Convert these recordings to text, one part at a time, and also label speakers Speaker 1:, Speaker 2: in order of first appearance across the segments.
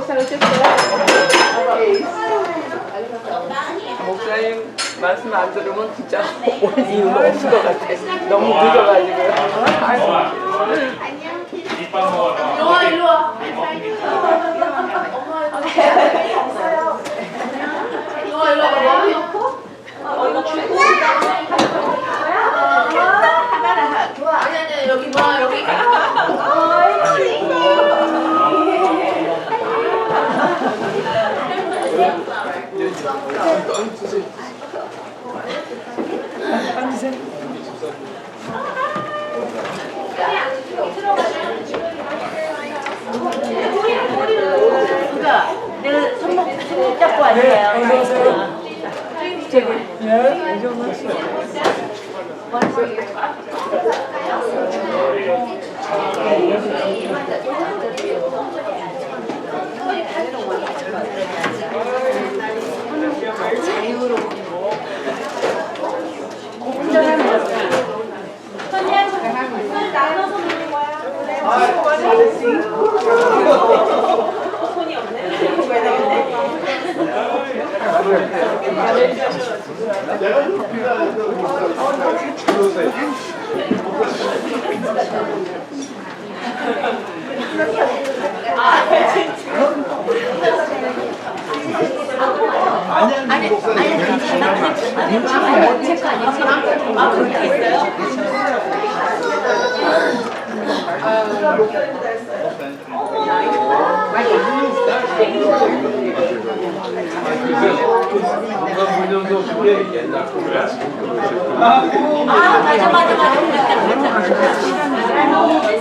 Speaker 1: 잘 오셨어요? 목사님 말씀 안 들으면 진짜 올 이유가 없을 것 같아. 너무 늦어가지고.
Speaker 2: 안녕.
Speaker 3: 일로 와. 일로 와. 이거 주고. 아니 여기 봐 여기.
Speaker 2: 내가 손목 잡고 왔어요.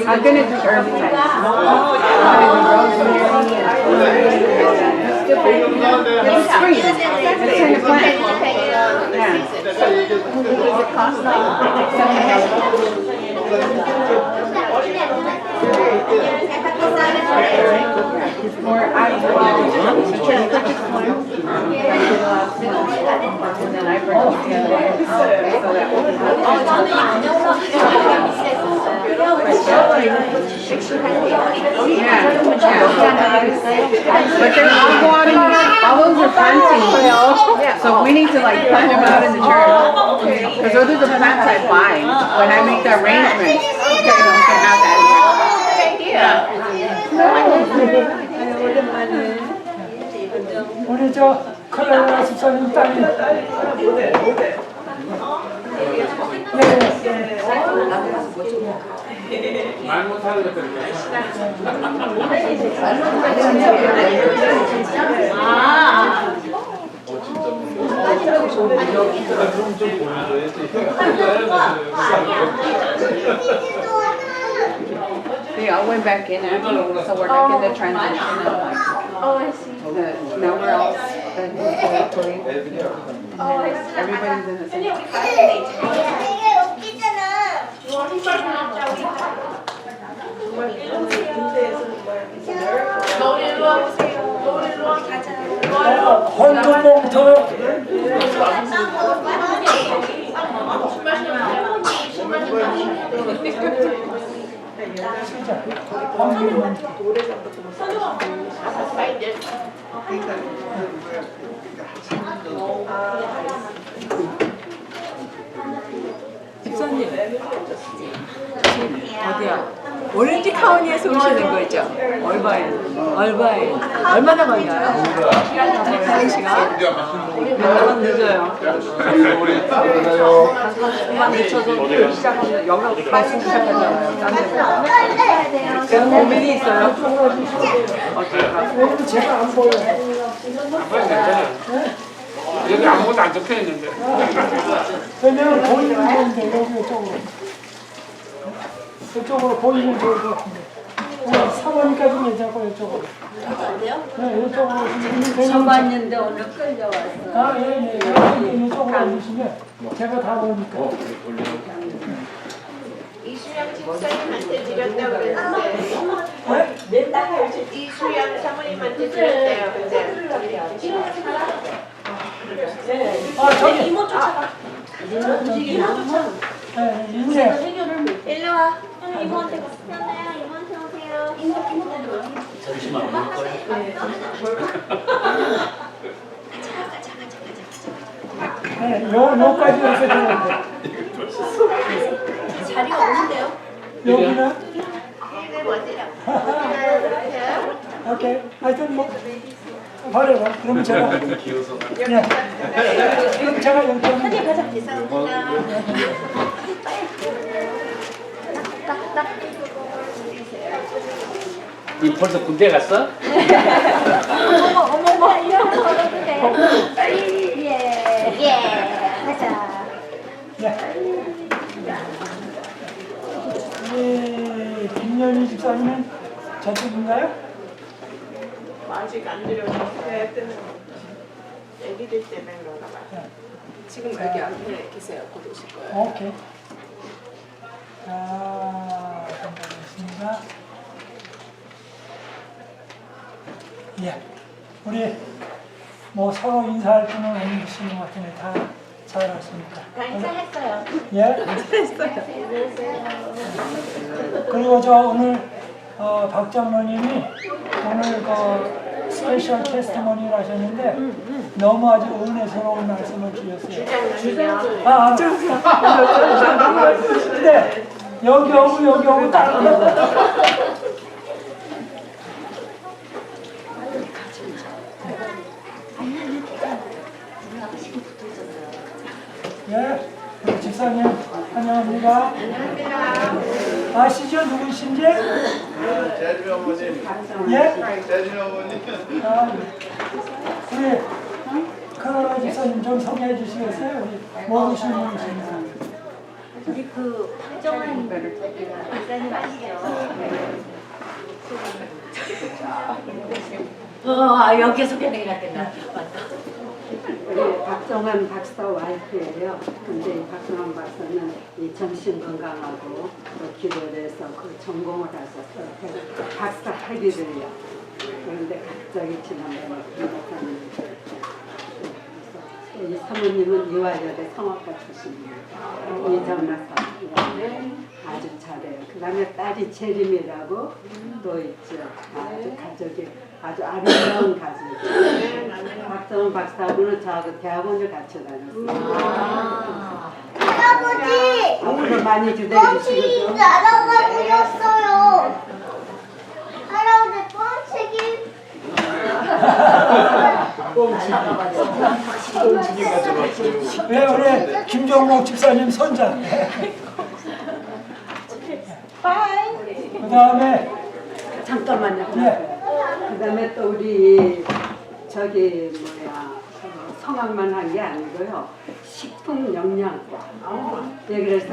Speaker 1: I'm gonna do early night. It's free. It's in the plan. Yeah. Does it cost like more out of the and then I bring it together so that we can but they're all going all those are planting. So we need to like plant them out in the church. Because those are the plants I buy when I make the arrangements. Okay, we can have that here.
Speaker 4: 우리 저 칼라라 집사님 딸이
Speaker 5: 말 못하는 것들
Speaker 1: They all went back in after, so we're like in the transition of like,
Speaker 2: Oh, I see.
Speaker 1: now we're all everybody's in the same.
Speaker 4: 헌금봉투
Speaker 3: 집사님 어디야? 오렌지 카운티에서 오시는 거죠? 얼바인. 얼마나 걸려요? 한 시간? 몇분 늦어요? 한 늦춰서 시작하면 여기 말씀 시작하잖아요. 딴 데서. 고민이 있어요.
Speaker 4: 제가 안 보여요.
Speaker 5: 여기 아무것도 안 적혀 있는데.
Speaker 4: 왜냐면 보이는 건데 여기 이쪽으로 보이는 것 같은데. 사모님까지 내자고 이쪽으로. 네, 이쪽으로
Speaker 2: 처음 왔는데 오늘 끌려왔어.
Speaker 4: 아, 예. 이쪽으로 앉으시면 제가 다 보니까.
Speaker 6: 이수영 집사님한테 드렸다고 그랬는데 이수영 사모님한테 드렸대요. 근데
Speaker 4: 아, 저기.
Speaker 2: 이모 쫓아가.
Speaker 4: 네, 이제.
Speaker 6: 일로 와.
Speaker 2: 이모한테 가.
Speaker 6: 이모한테 오세요.
Speaker 7: 점심 안 먹을 거예요?
Speaker 4: 네, 요까지 해서 되는데.
Speaker 2: 자리 없는데요?
Speaker 4: 여기는?
Speaker 6: 이게 뭐세요?
Speaker 4: 오케이. 하여튼 뭐, 버려봐. 그럼 제가.
Speaker 7: 귀여워서.
Speaker 4: 네. 그럼 제가 여기
Speaker 6: 죄송합니다.
Speaker 7: 니 벌써 군대 갔어?
Speaker 2: 어머머 이런 거 먹어도 돼. 예. 가자.
Speaker 4: 네. 김연희 집사님은 저쪽인가요?
Speaker 6: 아직 안 들여줬어요. 애기들 때문에 그런가 봐요.
Speaker 1: 지금 여기 앞에 계세요. 곧 오실 거예요.
Speaker 4: 오케이. 자, 감사드리겠습니다. 예. 우리 뭐 서로 인사할 분은 없으신 것 같은데 다 잘 왔습니까?
Speaker 6: 다 인사했어요.
Speaker 4: 예? 그리고 저 오늘 박 장로님이 오늘 그 스페셜 테스트머니를 하셨는데 너무 아주 은혜스러운 말씀을 주셨어요. 근데 여기 오고 딱 예, 우리 집사님 환영합니다. 아시죠? 누구신지?
Speaker 8: 재주 어머님.
Speaker 4: 예?
Speaker 8: 재주 어머님.
Speaker 4: 아, 우리 카라라 집사님 좀 소개해 주시겠어요? 우리 모르시는 분이십니다.
Speaker 2: 우리 그 박정환 박사님 아시죠? 여기서 소개가 됐나?
Speaker 9: 우리 박정환 박사 와이프예요. 근데 박정환 박사는 이 정신 건강하고 또 기도를 해서 그 전공을 하셨어요. 그래서 박사 학위를요. 그런데 갑자기 지난번에 김 박사님이 이 사모님은 이화여대 성악가 출신이에요. 이정나사 아주 잘해요. 그 다음에 딸이 재림이라고 또 있죠. 아주 가족이 아주 아름다운 가족이에요. 박정환 박사하고는 저하고 대학원을 같이 다녔어요.
Speaker 10: 할아버지!
Speaker 9: 앞으로 많이 기대해 주시고요.
Speaker 10: 뻥치기 나라가 보였어요. 할아버지 뻥치기.
Speaker 8: 뻥치기 가져갔어요.
Speaker 4: 왜 우리 김종목 집사님 손자. 그 다음에
Speaker 9: 잠깐만요.
Speaker 4: 예.
Speaker 9: 그 다음에 또 우리 저기 성악만 한 게 아니고요. 식품 영양과. 예, 그래서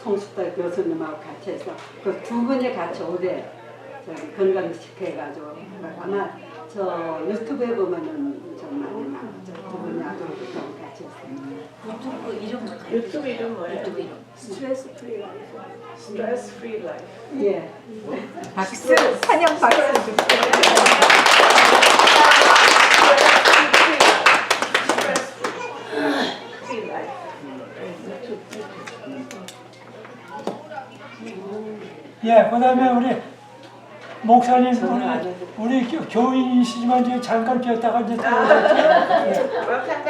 Speaker 9: 송수다 교수님하고 같이 해서 그 두 분이 같이 올해 저기 건강시켜가지고 아마 저 유튜브에 보면은 좀 많이 나오죠. 두 분이 아주 같이 했어요.
Speaker 2: 유튜브 이름
Speaker 6: 유튜브 이름 뭐예요?
Speaker 2: 유튜브 이름.
Speaker 6: 스트레스 프리 라이프. 스트레스 프리 라이프.
Speaker 9: 예.
Speaker 1: 박수! 환영 박수!
Speaker 6: 프리 라이프.
Speaker 4: 예, 그 다음에 우리 목사님, 우리 교인이시지만 이제 잠깐 뛰었다가 이제 또 오셨죠? 예.
Speaker 6: welcome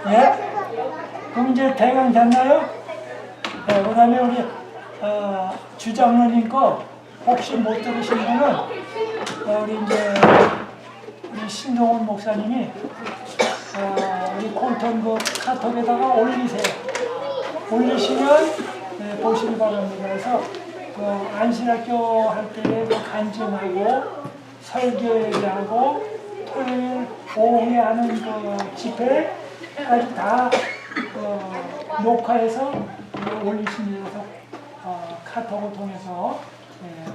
Speaker 4: 예? 그럼 이제 대강 됐나요? 네, 그 다음에 우리 주장로님 거 혹시 못 들으신 분은 우리 이제 우리 신동훈 목사님이 우리 콜턴 그 카톡에다가 올리세요. 올리시면 네, 보시기 바랍니다. 그래서 안신학교 할 때의 간증하고 설교회하고 토요일 오후에 하는 그 집회까지 다 녹화해서 올리십니다. 그래서 카톡을 통해서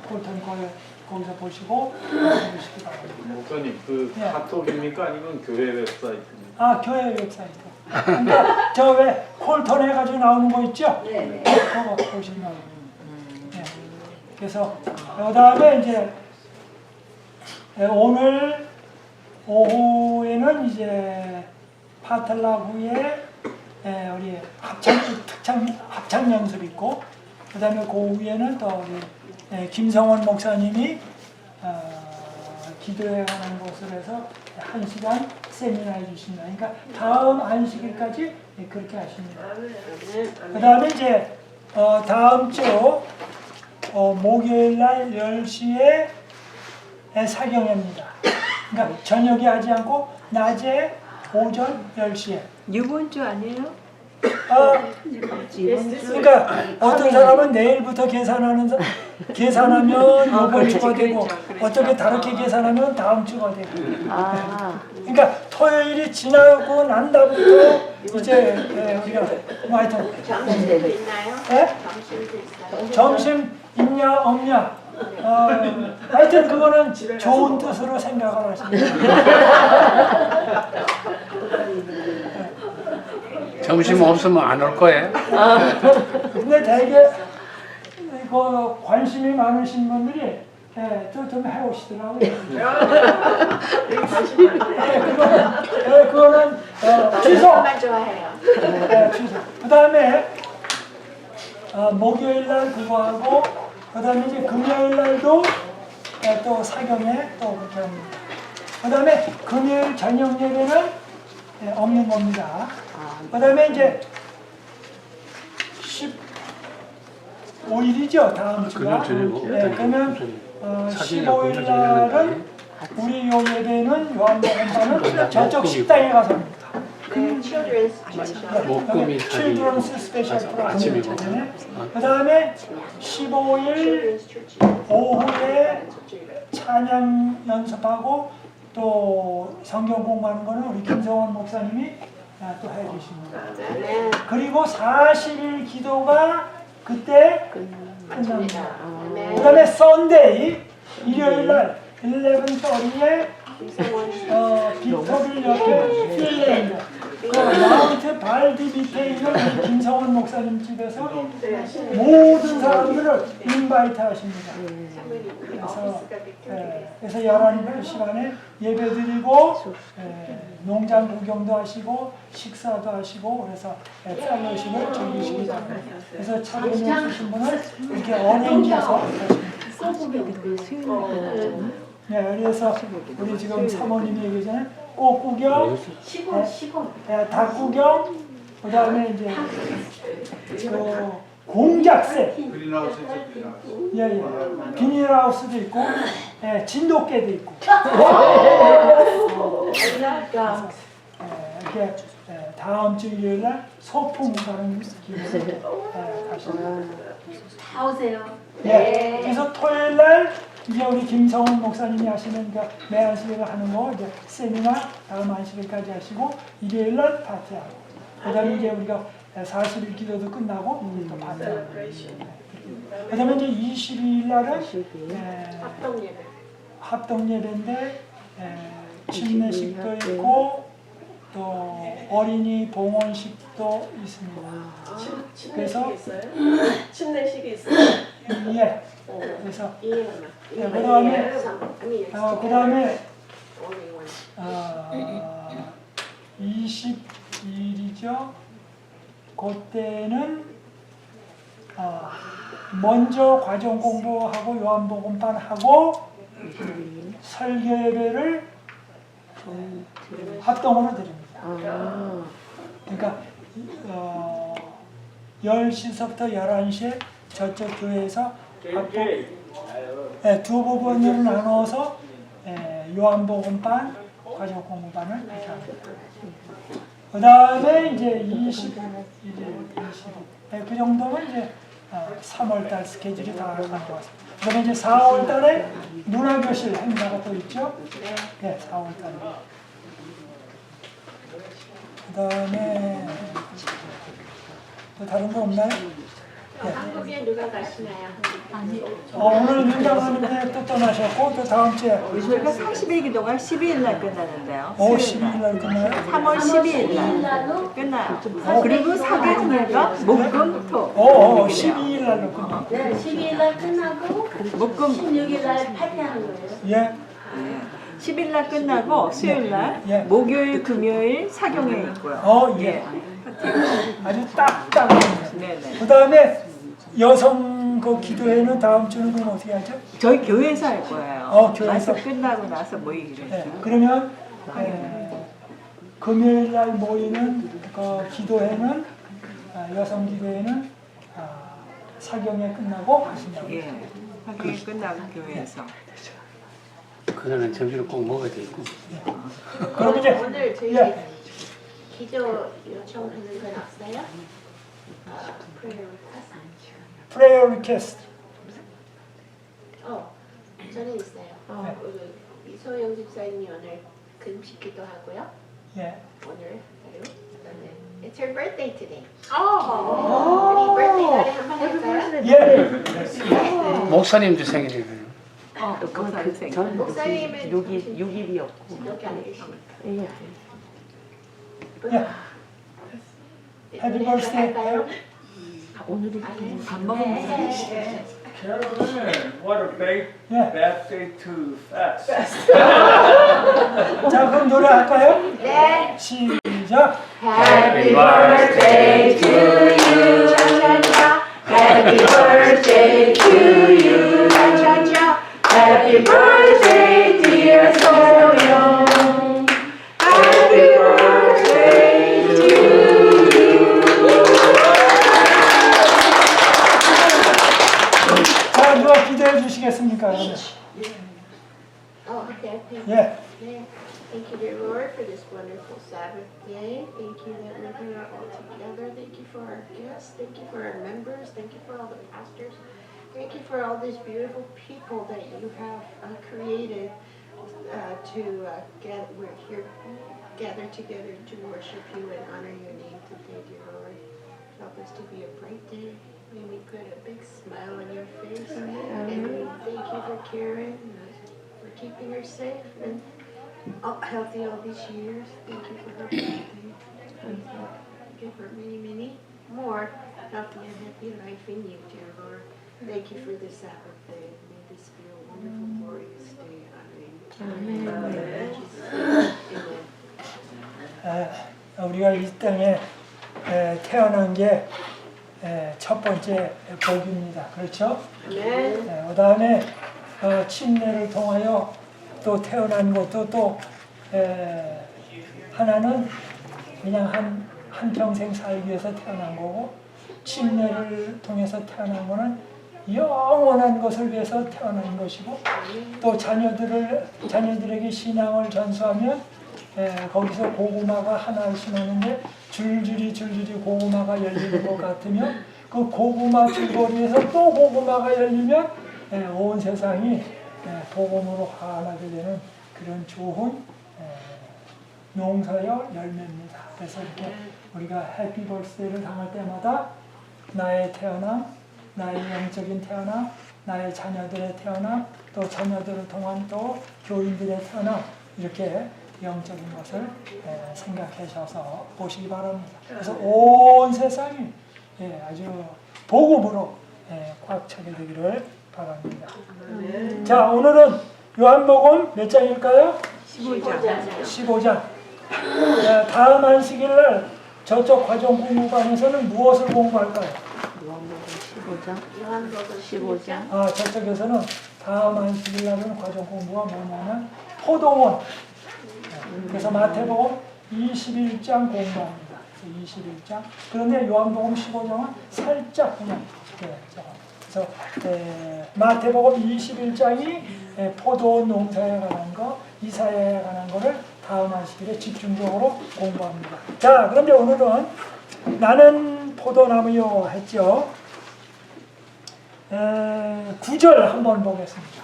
Speaker 4: 콜턴 걸 거기서 보시고 보시기 바랍니다.
Speaker 8: 목사님 그
Speaker 4: 네.
Speaker 8: 카톡입니까 아니면 교회 웹사이트입니까?
Speaker 4: 아, 교회 웹사이트. 그러니까 저 왜 콜턴 해가지고 나오는 거 있죠?
Speaker 9: 네.
Speaker 4: 그거 보시면. 네. 그래서 그 다음에 이제 오늘 오후에는 이제 파틀라후에 우리 합창 연습 있고, 그 다음에 그 후에는 또 우리 김성원 목사님이 기도회 하는 곳을 해서 1시간 세미나 해주십니다. 그러니까 다음 안식일까지 그렇게 하십니다. 그 다음에 이제 다음 주 목요일 날 10시에 사경회입니다. 그러니까 저녁에 하지 않고 낮에 오전 10시에.
Speaker 3: 이번 주 아니에요?
Speaker 4: 그러니까 어떤 사람은 내일부터 계산하면 이번 주가 되고, 어떻게 다르게 계산하면 다음 주가 되고. 그러니까 토요일이 지나고 난 다음부터 이제 우리가 뭐 하여튼
Speaker 6: 점심도 있나요?
Speaker 4: 예? 점심 있냐 없냐, 하여튼 그거는 좋은 뜻으로 생각을 하십니다.
Speaker 5: 점심 없으면 안 올 거예요?
Speaker 4: 근데 되게 그 관심이 많으신 분들이 좀 해오시더라고요. 그거는 취소.
Speaker 6: 정말 좋아해요.
Speaker 4: 취소. 그 다음에 목요일 날 그거 하고, 그 다음에 이제 금요일 날도 또 사경에 또 그렇게 합니다. 그 다음에 금요일 저녁 예배는 없는 겁니다. 그 다음에 이제 15일이죠, 다음 주가. 그러면 15일 날은 우리 요 예배는 요한복음과는 저쪽 식당에 가서 합니다.
Speaker 5: 목금이
Speaker 4: 칠드런스 스페셜 프로그램. 그 다음에 15일 오후에 찬양 연습하고 또 성경 공부하는 거는 우리 김성원 목사님이 또 해주십니다. 그리고 40일 기도가 그때 끝납니다. 그 다음에 썬데이, 일요일 날 11:30에 빅토빌 옆에 필랜드, 그 마운트 발디 밑에 있는 우리 김성원 목사님 집에서 모든 사람들을 인바이트 하십니다. 그래서 11시간에 예배 드리고 농장 구경도 하시고 식사도 하시고, 그래서 펠로십을 즐기시기 바랍니다. 그래서 참여해 주신 분은 이렇게 어레인지해서 하십니다. 그래서 우리 지금 사모님이 얘기 전에 꽃 구경, 닭 구경, 그 다음에 이제 공작새, 비닐하우스도 있고, 진돗개도 있고. 이렇게 다음 주 일요일 날 소풍 가는 길을 가시면
Speaker 2: 다 오세요.
Speaker 4: 그래서 토요일 날 이제 우리 김성훈 목사님이 하시는 그 매 안식일을 하는 거 이제 세미나 다음 안식일까지 하시고, 일요일 날 파티하고, 그다음에 이제 우리가 40일 기도도 끝나고 또 파티하고. 그다음에 이제 22일 날은 합동 예배인데 침례식도 있고 또 어린이 봉헌식도 있습니다. 그래서
Speaker 6: 침례식이 있어요?
Speaker 4: 예. 그래서 그다음에 20일이죠. 그때는 먼저 과정 공부하고 요한복음반 하고 설교 예배를 합동으로 드립니다. 그러니까 10시서부터 11시에 저쪽 교회에서 두 부분으로 나눠서 요한복음반, 과정 공부반을 이렇게 합니다. 그 다음에 이제 20일, 그 정도면 이제 3월달 스케줄이 다 간 것 같습니다. 그다음에 이제 4월달에 문화교실 행사가 또 있죠. 네, 4월달에. 그 다음에 또 다른 거 없나요? 네.
Speaker 6: 한국에 누가 가시나요?
Speaker 4: 오늘 민장하는데 또 떠나셨고 또 다음 주에
Speaker 3: 저희가 40일 기도가 12일 날 끝나는데요.
Speaker 4: 12일 날 끝나요?
Speaker 3: 3월 12일 날 끝나요. 그리고 사경회가 목금토.
Speaker 4: 12일 날로 끝나요.
Speaker 2: 네, 12일 날 끝나고
Speaker 3: 목금
Speaker 2: 16일 날 파티하는 거예요.
Speaker 4: 예.
Speaker 3: 10일 날 끝나고 수요일 날
Speaker 4: 예.
Speaker 3: 목요일 금요일 사경에 있고요.
Speaker 4: 예. 아주 딱딱합니다.
Speaker 3: 네네.
Speaker 4: 그 다음에 여성 그 기도회는 다음 주는 그럼 어떻게 하죠?
Speaker 3: 저희 교회에서 할 거예요.
Speaker 4: 교회에서.
Speaker 3: 말씀 끝나고 나서 모이기로
Speaker 4: 네,
Speaker 3: 했어요.
Speaker 4: 그러면 금요일 날 모이는 그 기도회는 여성 기도회는 사경에 끝나고 하신다고.
Speaker 3: 예. 사경이 끝나고 교회에서.
Speaker 5: 그날은 점심을 꼭 먹어야 되고.
Speaker 4: 그럼 이제
Speaker 6: 오늘 저희
Speaker 4: 예.
Speaker 6: 기도 요청하는 건 없어요?
Speaker 4: prayer request.
Speaker 6: 저는 있어요. 이소영 집사님이 오늘 금식 기도하고요.
Speaker 4: 예.
Speaker 6: 오늘 하루. 그다음에 It's her birthday today. 우리 birthday 날에 한번 할까요?
Speaker 4: 예.
Speaker 5: 목사님도 생일이에요.
Speaker 3: 목사님 생일.
Speaker 6: 목사님은
Speaker 3: 6일이었고.
Speaker 6: 여기 안 계시니까.
Speaker 4: 예.
Speaker 6: Happy
Speaker 4: birthday.
Speaker 3: 오늘이 밥 먹으면
Speaker 8: Carolyn, what a
Speaker 4: 예.
Speaker 8: bad day to fast.
Speaker 4: 자, 그럼 노래할까요?
Speaker 6: 네.
Speaker 4: 시작.
Speaker 6: Happy birthday to you. 차차차. Happy birthday to you. 차차차. Happy birthday dear 소영. Happy birthday to you.
Speaker 4: 자, 누가 기도해 주시겠습니까? 그러면?
Speaker 6: Okay.
Speaker 4: 예.
Speaker 6: Thank you, dear Lord, for this wonderful Sabbath day. Thank you that we're here all together. Thank you for our guests. Thank you for our members. Thank you for all the pastors. Thank you for all these beautiful people that you have created we're here gathered together to worship you and honor your name today, dear Lord. Help us to be a bright day. May we put a big smile on your face. And we thank you for Karen, for keeping her safe and healthy all these years. Thank you for her birthday. Give her many, many more healthy and happy life in you, dear Lord. Thank you for this Sabbath day. May this be a wonderful, glorious day. Amen. Amen.
Speaker 4: 우리가 이 땅에 태어난 게 첫 번째 복입니다. 그렇죠?
Speaker 6: Amen.
Speaker 4: 그 다음에 침례를 통하여 또 태어난 것도 또 하나는 그냥 한 평생 살기 위해서 태어난 거고, 침례를 통해서 태어난 거는 영원한 것을 위해서 태어난 것이고, 또 자녀들에게 신앙을 전수하면 거기서 고구마가 하나 심었는데 줄줄이 고구마가 열리는 것 같으면, 그 고구마 줄거리에서 또 고구마가 열리면 온 세상이 복음으로 환하게 되는 그런 좋은 농사여 열매입니다. 그래서 이렇게 우리가 해피 벌스데이를 당할 때마다 나의 태어남, 나의 영적인 태어남, 나의 자녀들의 태어남, 또 자녀들을 통한 또 교인들의 태어남, 이렇게 영적인 것을 생각하셔서 보시기 바랍니다. 그래서 온 세상이 아주 복음으로 꽉 차게 되기를 바랍니다. 자, 오늘은 요한복음 몇 장일까요?
Speaker 3: 15장.
Speaker 4: 15장. 다음 안식일 날 저쪽 과정 공부반에서는 무엇을 공부할까요?
Speaker 6: 요한복음 15장.
Speaker 4: 저쪽에서는 다음 안식일 날은 과정 공부가 뭐냐면 포도원. 그래서 마태복음 21장 공부합니다. 21장. 그런데 요한복음 15장은 살짝 그냥 그래서 마태복음 21장이 포도원 농사에 관한 거, 이사야에 관한 거를 다음 안식일에 집중적으로 공부합니다. 자, 그런데 오늘은 나는 포도나무요 했죠. 9절 한번 보겠습니다.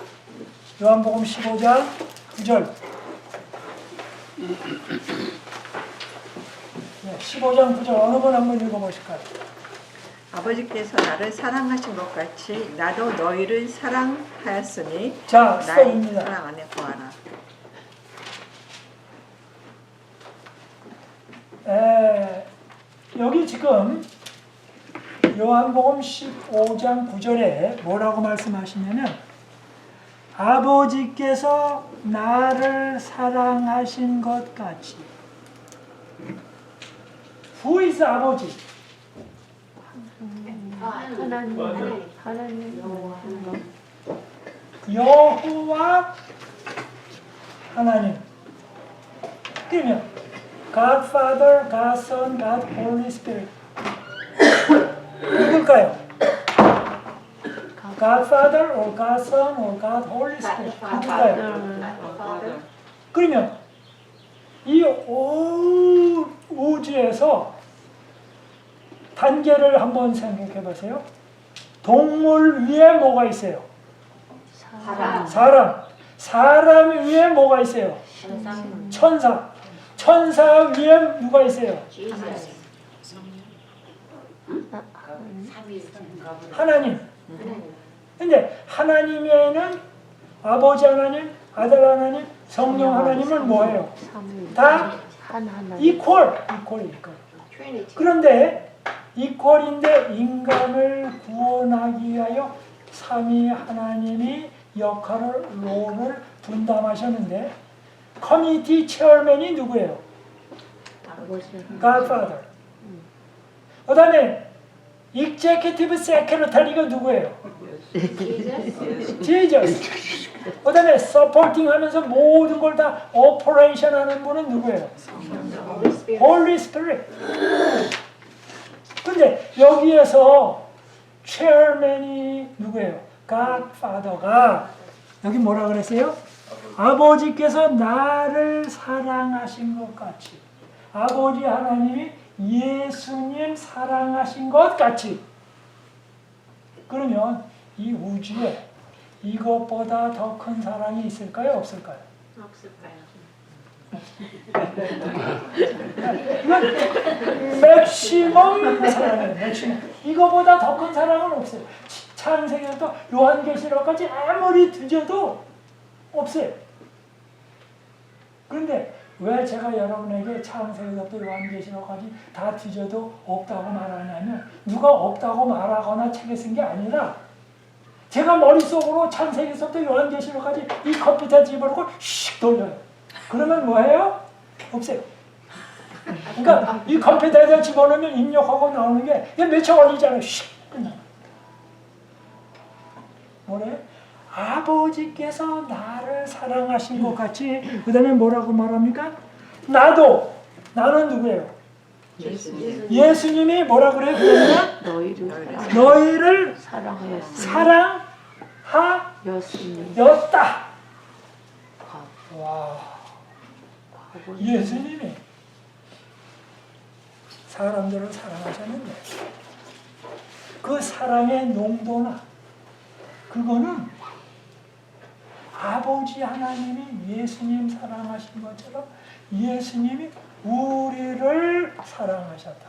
Speaker 4: 요한복음 15장 9절. 15장 9절 어느 분 한번 읽어보실까요?
Speaker 3: 아버지께서 나를 사랑하신 것 같이 나도 너희를 사랑하였으니
Speaker 4: 자,
Speaker 3: 나의
Speaker 4: 스톱입니다.
Speaker 3: 사랑 안에 거하라.
Speaker 4: 여기 지금 요한복음 15장 9절에 뭐라고 말씀하시냐면 아버지께서 나를 사랑하신 것 같이. Who is 아버지? 여호와 하나님. 그러면 God Father, God Son, God Holy Spirit. 누굴까요? God Father or God Son or God Holy Spirit. 누굴까요? 그러면 이 우주에서 단계를 한번 생각해 보세요. 동물 위에 뭐가 있어요? 사람 위에 뭐가 있어요? 천사 위에 누가 있어요? 하나님. 근데 하나님에는 아버지 하나님, 아들 하나님, 성령 하나님은 뭐예요? 다 이퀄. 그런데 이퀄인데 인간을 구원하기 위하여 삼위 하나님이 롤을 분담하셨는데 커뮤니티 체어맨이 누구예요? Godfather. 그 다음에 Executive Secretary가 누구예요? Jesus. 그 다음에 서포팅 하면서 모든 걸 다 오퍼레이션 하는 분은 누구예요? Holy Spirit. 근데 여기에서 체어맨이 누구예요? Godfather가 여기 뭐라 그랬어요? 아버지께서 나를 사랑하신 것 같이. 아버지 하나님이 예수님 사랑하신 것 같이. 그러면 이 우주에 이것보다 더 큰 사랑이 있을까요? 없을까요? 이건 맥시멈 사랑이에요. 맥시멈. 이거보다 더 큰 사랑은 없어요. 창세기부터 요한계시록까지 아무리 뒤져도 없어요. 그런데 왜 제가 여러분에게 창세기부터 요한계시록까지 다 뒤져도 없다고 말하냐면 누가 없다고 말하거나 책에 쓴 게 아니라 제가 머릿속으로 창세기부터 요한계시록까지 이 컴퓨터에 집어넣고 슉 돌려요. 그러면 뭐예요? 없어요. 그러니까 이 컴퓨터에다 집어넣으면 입력하고 나오는 게 며칠 걸리잖아요. 슉 끝나. 뭐래? 아버지께서 나를 사랑하신 것 같이. 그 다음에 뭐라고 말합니까? 나는 누구예요? 예수님이 뭐라 그래요? 너희를 사랑하였다. 와, 예수님이 사람들을 사랑하셨는데 그 사랑의 농도나 그거는 아버지 하나님이 예수님 사랑하신 것처럼 예수님이 우리를 사랑하셨다.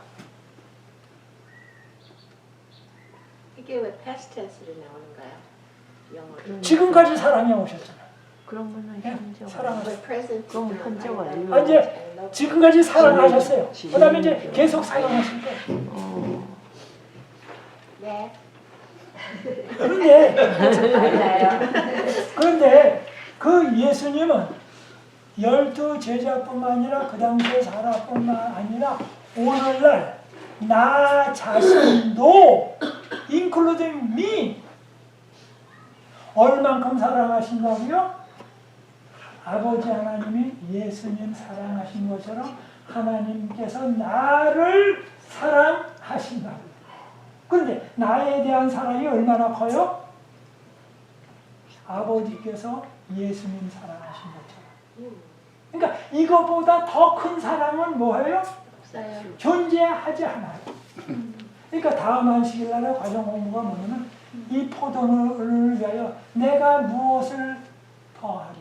Speaker 6: 이게 왜 past tense로 나오는가요? 영어로.
Speaker 4: 지금까지 사랑해 오셨잖아요.
Speaker 2: 그런 거는 현재
Speaker 4: 사랑하셨어요.
Speaker 6: present.
Speaker 2: 그럼 현재 완료.
Speaker 4: 이제 지금까지 사랑하셨어요. 그 다음에 이제 계속 사랑하실 거예요.
Speaker 6: 네.
Speaker 4: 그런데 그 예수님은 12 제자뿐만 아니라 그 당시에 사람뿐만 아니라 오늘날 나 자신도 including me 얼만큼 사랑하신다고요? 아버지 하나님이 예수님 사랑하신 것처럼 하나님께서 나를 사랑하신다고요. 그런데 나에 대한 사랑이 얼마나 커요? 아버지께서 예수님 사랑하신 것처럼. 그러니까 이거보다 더 큰 사랑은 뭐예요? 존재하지 않아요. 그러니까 다음 안식일 날에 과정 공부가 뭐냐면 이 포도를 위하여 내가 무엇을 더하리.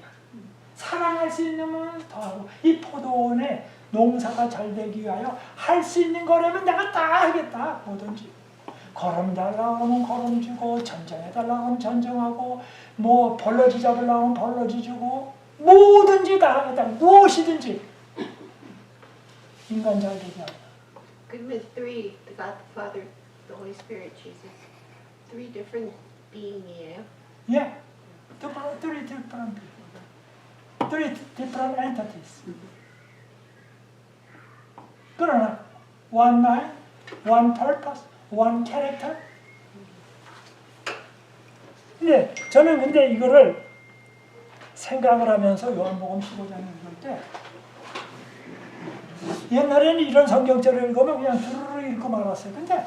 Speaker 4: 사랑할 수 있는 건 더하고 이 포도원에 농사가 잘 되기 위하여 할 수 있는 거라면 내가 다 하겠다. 뭐든지. 걸음 달라고 하면 걸음 주고 전쟁해 달라고 하면 전쟁하고 뭐 벌러지 잡으려고 하면 벌러지 주고 뭐든지 다 하겠다. 무엇이든지 인간 잘 되게 하고.
Speaker 6: 그러면 three, the God, the Father, the Holy Spirit, Jesus. Three different being이에요?
Speaker 4: 예. three different entities. 그러나 one mind, one purpose, one character. 근데 이거를 생각을 하면서 요한복음 15장을 읽을 때 옛날에는 이런 성경절을 읽으면 그냥 두루루 읽고 말았어요. 근데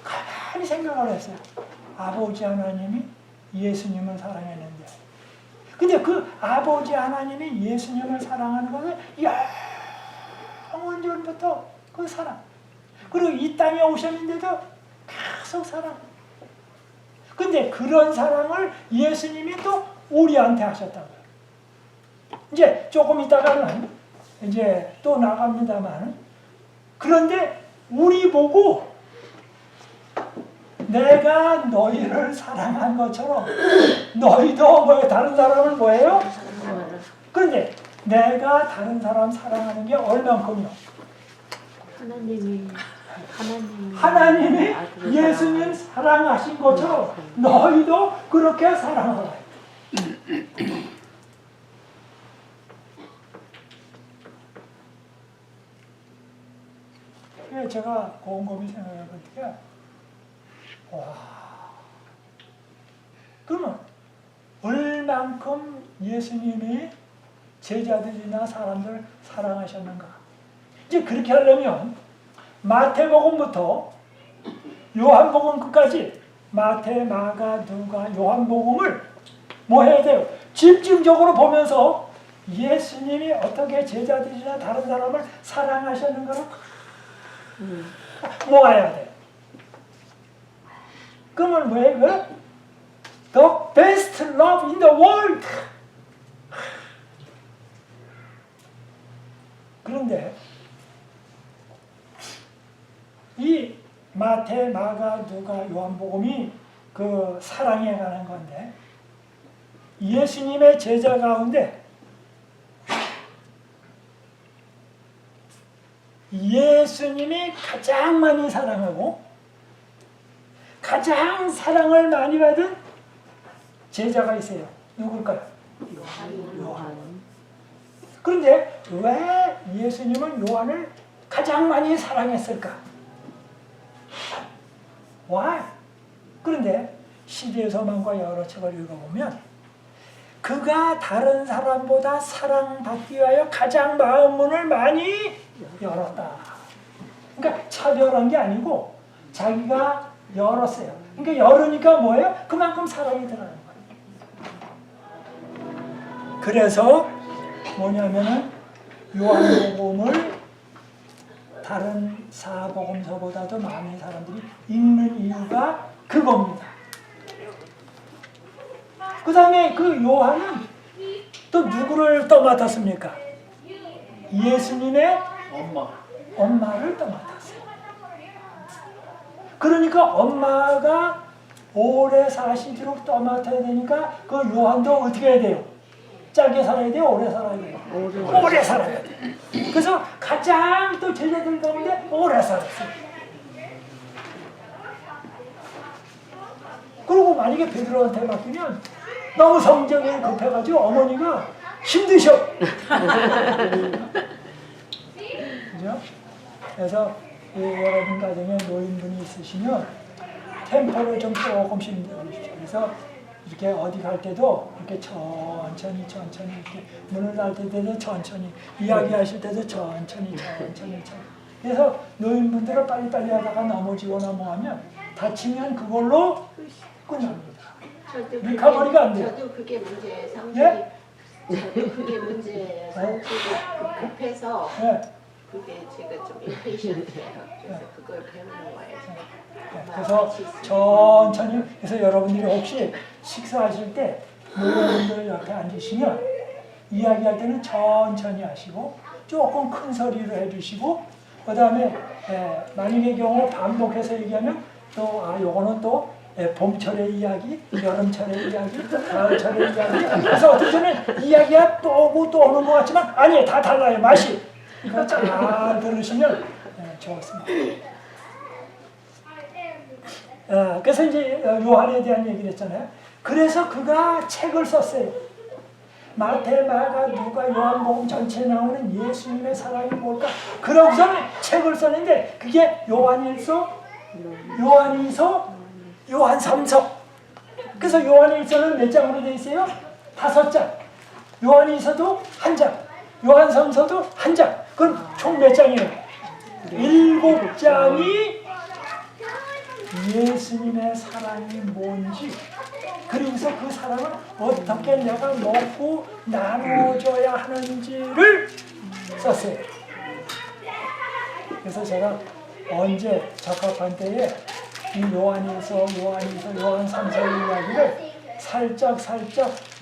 Speaker 4: 가만히 생각을 했어요. 아버지 하나님이 예수님을 사랑했는데 근데 그 아버지 하나님이 예수님을 사랑하는 것은 영원전부터 그 사랑 그리고 이 땅에 오셨는데도 계속 사랑 근데 그런 사랑을 예수님이 또 우리한테 하셨다고요. 이제 조금 있다가는 이제 또 나갑니다만 그런데 우리 보고 내가 너희를 사랑한 것처럼 너희도 뭐예요? 다른 사람을 뭐예요? 그런데 내가 다른 사람 사랑하는 게 얼만큼이요? 하나님이 예수님 사랑하신 것처럼 너희도 그렇게 사랑하라. 제가 곰곰이 생각해 볼 때, 와, 그러면 얼만큼 예수님이 제자들이나 사람들 사랑하셨는가? 이제 그렇게 하려면 마태복음부터 요한복음 끝까지 마태, 마가, 누가, 요한복음을 뭐 해야 돼요? 집중적으로 보면서 예수님이 어떻게 제자들이나 다른 사람을 사랑하셨는가를 모아야 돼요. 그러면 왜? The best love in the world. 그런데 이 마태, 마가, 누가, 요한복음이 그 사랑에 관한 건데 예수님의 제자 가운데 예수님이 가장 많이 사랑하고 가장 사랑을 많이 받은 제자가 있어요. 누굴까요? 요한. 그런데 왜 예수님은 요한을 가장 많이 사랑했을까? Why? 그런데 시대의 소망과 여러 책을 읽어보면 그가 다른 사람보다 사랑받기 위하여 가장 마음문을 많이 열었다. 그러니까 차별한 게 아니고 자기가 열었어요. 그러니까 열으니까 뭐예요? 그만큼 사랑이 들어가는 거예요. 그래서 뭐냐면은 요한복음을 다른 사복음서보다도 많은 사람들이 읽는 이유가 그겁니다. 그 다음에 그 요한은 또 누구를 떠맡았습니까? 예수님의 엄마를 떠맡았어요. 그러니까 엄마가 오래 사시도록 떠맡아야 되니까 그 요한도 어떻게 해야 돼요? 짧게 살아야 돼요? 오래 살아야 돼요? 오래 살아야 돼요. 그래서 가장 또 제자들 가운데 오래 살았어요. 그리고 만약에 베드로한테 맡기면 너무 성적이 급해가지고 어머니가 힘드셔. 그죠? 그래서 여러분 가정에 노인분이 있으시면 템포를 좀 조금씩 늘리십시오. 그래서 이렇게 어디 갈 때도 이렇게 천천히 이렇게 문을 닫을 때도 천천히 이야기하실 때도 천천히. 그래서 노인분들은 빨리빨리 하다가 넘어지거나 뭐하면 다치면 그걸로 끝납니다. 리커버리가 안 돼요.
Speaker 6: 저도 그게 문제예요. 성질이.
Speaker 4: 예?
Speaker 6: 저도 그게 문제예요. 성질이 급해서 그게 제가 좀 임페이션트예요. 그래서 그걸 배우는 거예요.
Speaker 4: 그래서 천천히 그래서 여러분들이 혹시 식사하실 때 노인분들 옆에 앉으시면 이야기할 때는 천천히 하시고 조금 큰 소리로 해주시고 그 다음에 만약의 경우 반복해서 얘기하면 또 요거는 또 봄철의 이야기, 여름철의 이야기, 가을철의 이야기 그래서 어떨 때는 이야기가 또 오고 또 오는 것 같지만 아니에요. 다 달라요. 맛이. 이거 잘 들으시면 좋습니다. 그래서 이제 요한에 대한 얘기를 했잖아요. 그래서 그가 책을 썼어요. 마태, 마가, 누가, 요한복음 전체에 나오는 예수님의 사랑이 뭘까? 그러고서는 책을 썼는데 그게 요한일서, 요한이서, 요한삼서. 그래서 요한일서는 몇 장으로 되어 있어요? 5장. 요한이서도 1장. 요한삼서도 1장. 그럼 총 몇 장이에요? 7장이 예수님의 사랑이 뭔지, 그리고서 그 사랑을 어떻게 내가 먹고 나눠줘야 하는지를 썼어요. 그래서 제가 언제 적합한 때에 이 요한일서, 요한삼서 이야기를 살짝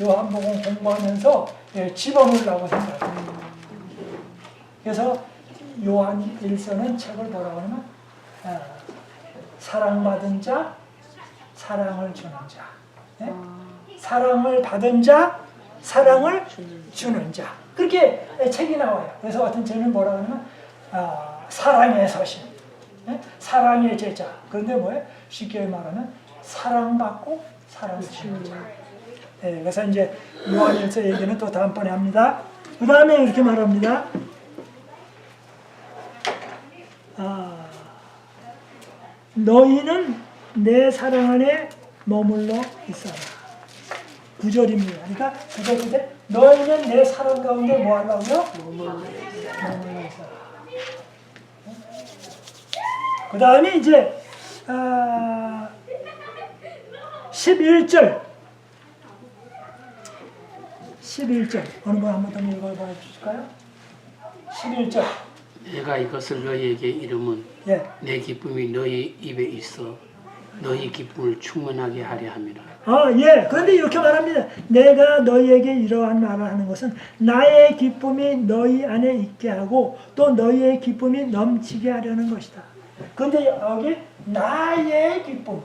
Speaker 4: 요한복음 공부하면서 집어넣으려고 생각합니다. 그래서 요한일서는 책을 뭐라고 하냐면 사랑받은 자, 사랑을 주는 자. 네? 사랑을 받은 자, 사랑을 주는 자. 그렇게 책이 나와요. 그래서 어떤 책은 뭐라고 하냐면 사랑의 서신, 네? 사랑의 제자. 그런데 뭐예요? 쉽게 말하면 사랑받고 사랑을 주는 자. 네, 그래서 이제 요한일서 얘기는 또 다음번에 합니다. 그 다음에 이렇게 말합니다. 너희는 내 사랑 안에 머물러 있어라. 9절입니다. 그러니까 9절인데 너희는 내 사랑 가운데 뭐 하려고요? 머물러 있어라. 그 다음에 이제 11절 어느 분 한 번 더 읽어봐 주실까요? 11절
Speaker 5: 내가 이것을 너희에게 이르면
Speaker 4: 예.
Speaker 5: 내 기쁨이 너희 입에 있어 너희 기쁨을 충만하게 하려 함이라.
Speaker 4: 예. 그런데 이렇게 말합니다. 내가 너희에게 이러한 말을 하는 것은 나의 기쁨이 너희 안에 있게 하고 또 너희의 기쁨이 넘치게 하려는 것이다. 그런데 여기 나의 기쁨.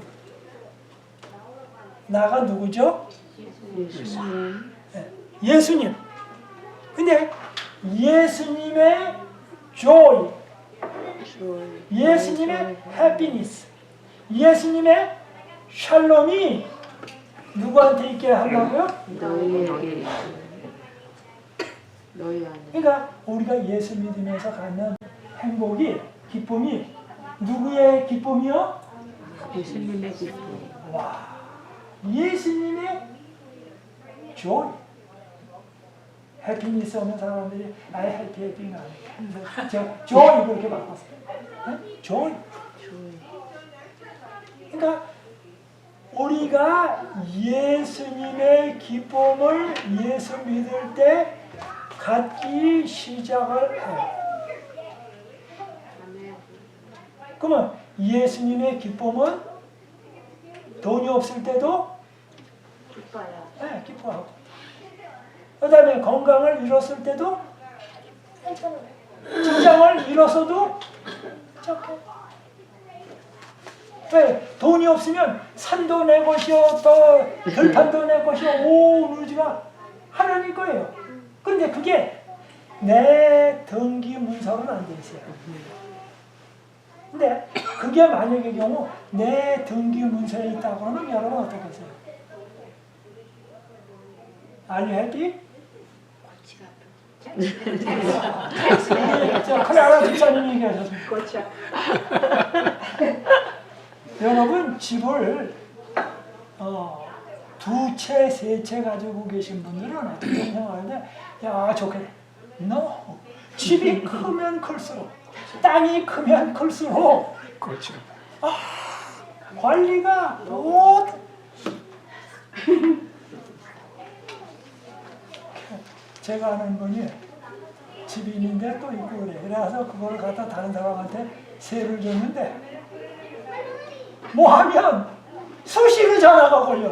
Speaker 4: 나가 누구죠? 예수님. 예수님. 근데 예수님의 joy, 예수님의 happiness, 예수님의 샬롬이 누구한테 있게 하려고요?
Speaker 2: 너희에게 너희 안에.
Speaker 4: 그러니까 우리가 예수 믿으면서 갖는 행복이, 기쁨이 누구의 기쁨이요?
Speaker 2: 예수님의 기쁨.
Speaker 4: 와, 예수님의 joy. 해피니스 없는 사람들이 나의 해피해피가 아니에요. 저 joy 그렇게 바꿨어요. 네? joy. 그러니까 우리가 예수님의 기쁨을 예수 믿을 때 갖기 시작을 해요. 그러면 예수님의 기쁨은 돈이 없을 때도 기뻐요. 네, 기뻐하고. 그 다음에 건강을 잃었을 때도 괜찮아요. 직장을 잃었어도 괜찮고. 왜? 돈이 없으면 산도 내 것이요, 또 들판도 내 것이요, 온 우주가 하나님 거예요. 그런데 그게 내 등기 문서로는 안 돼 있어요. 근데 그게 만약의 경우 내 등기 문서에 있다고 하면 여러분 어떻게 하세요? Are you happy? 클라라 집사님이 얘기하셨습니다. 여러분 집을 2채, 3채 가지고 계신 분들은 어떻게 생각하는데 야 좋겠네. No. 집이 크면 클수록 땅이 크면 클수록
Speaker 5: 그렇죠.
Speaker 4: 관리가 못 제가 아는 분이 집이 있는데 또 있고 그래. 그래서 그걸 갖다 다른 사람한테 세를 줬는데 뭐 하면 수시로 전화가 걸려.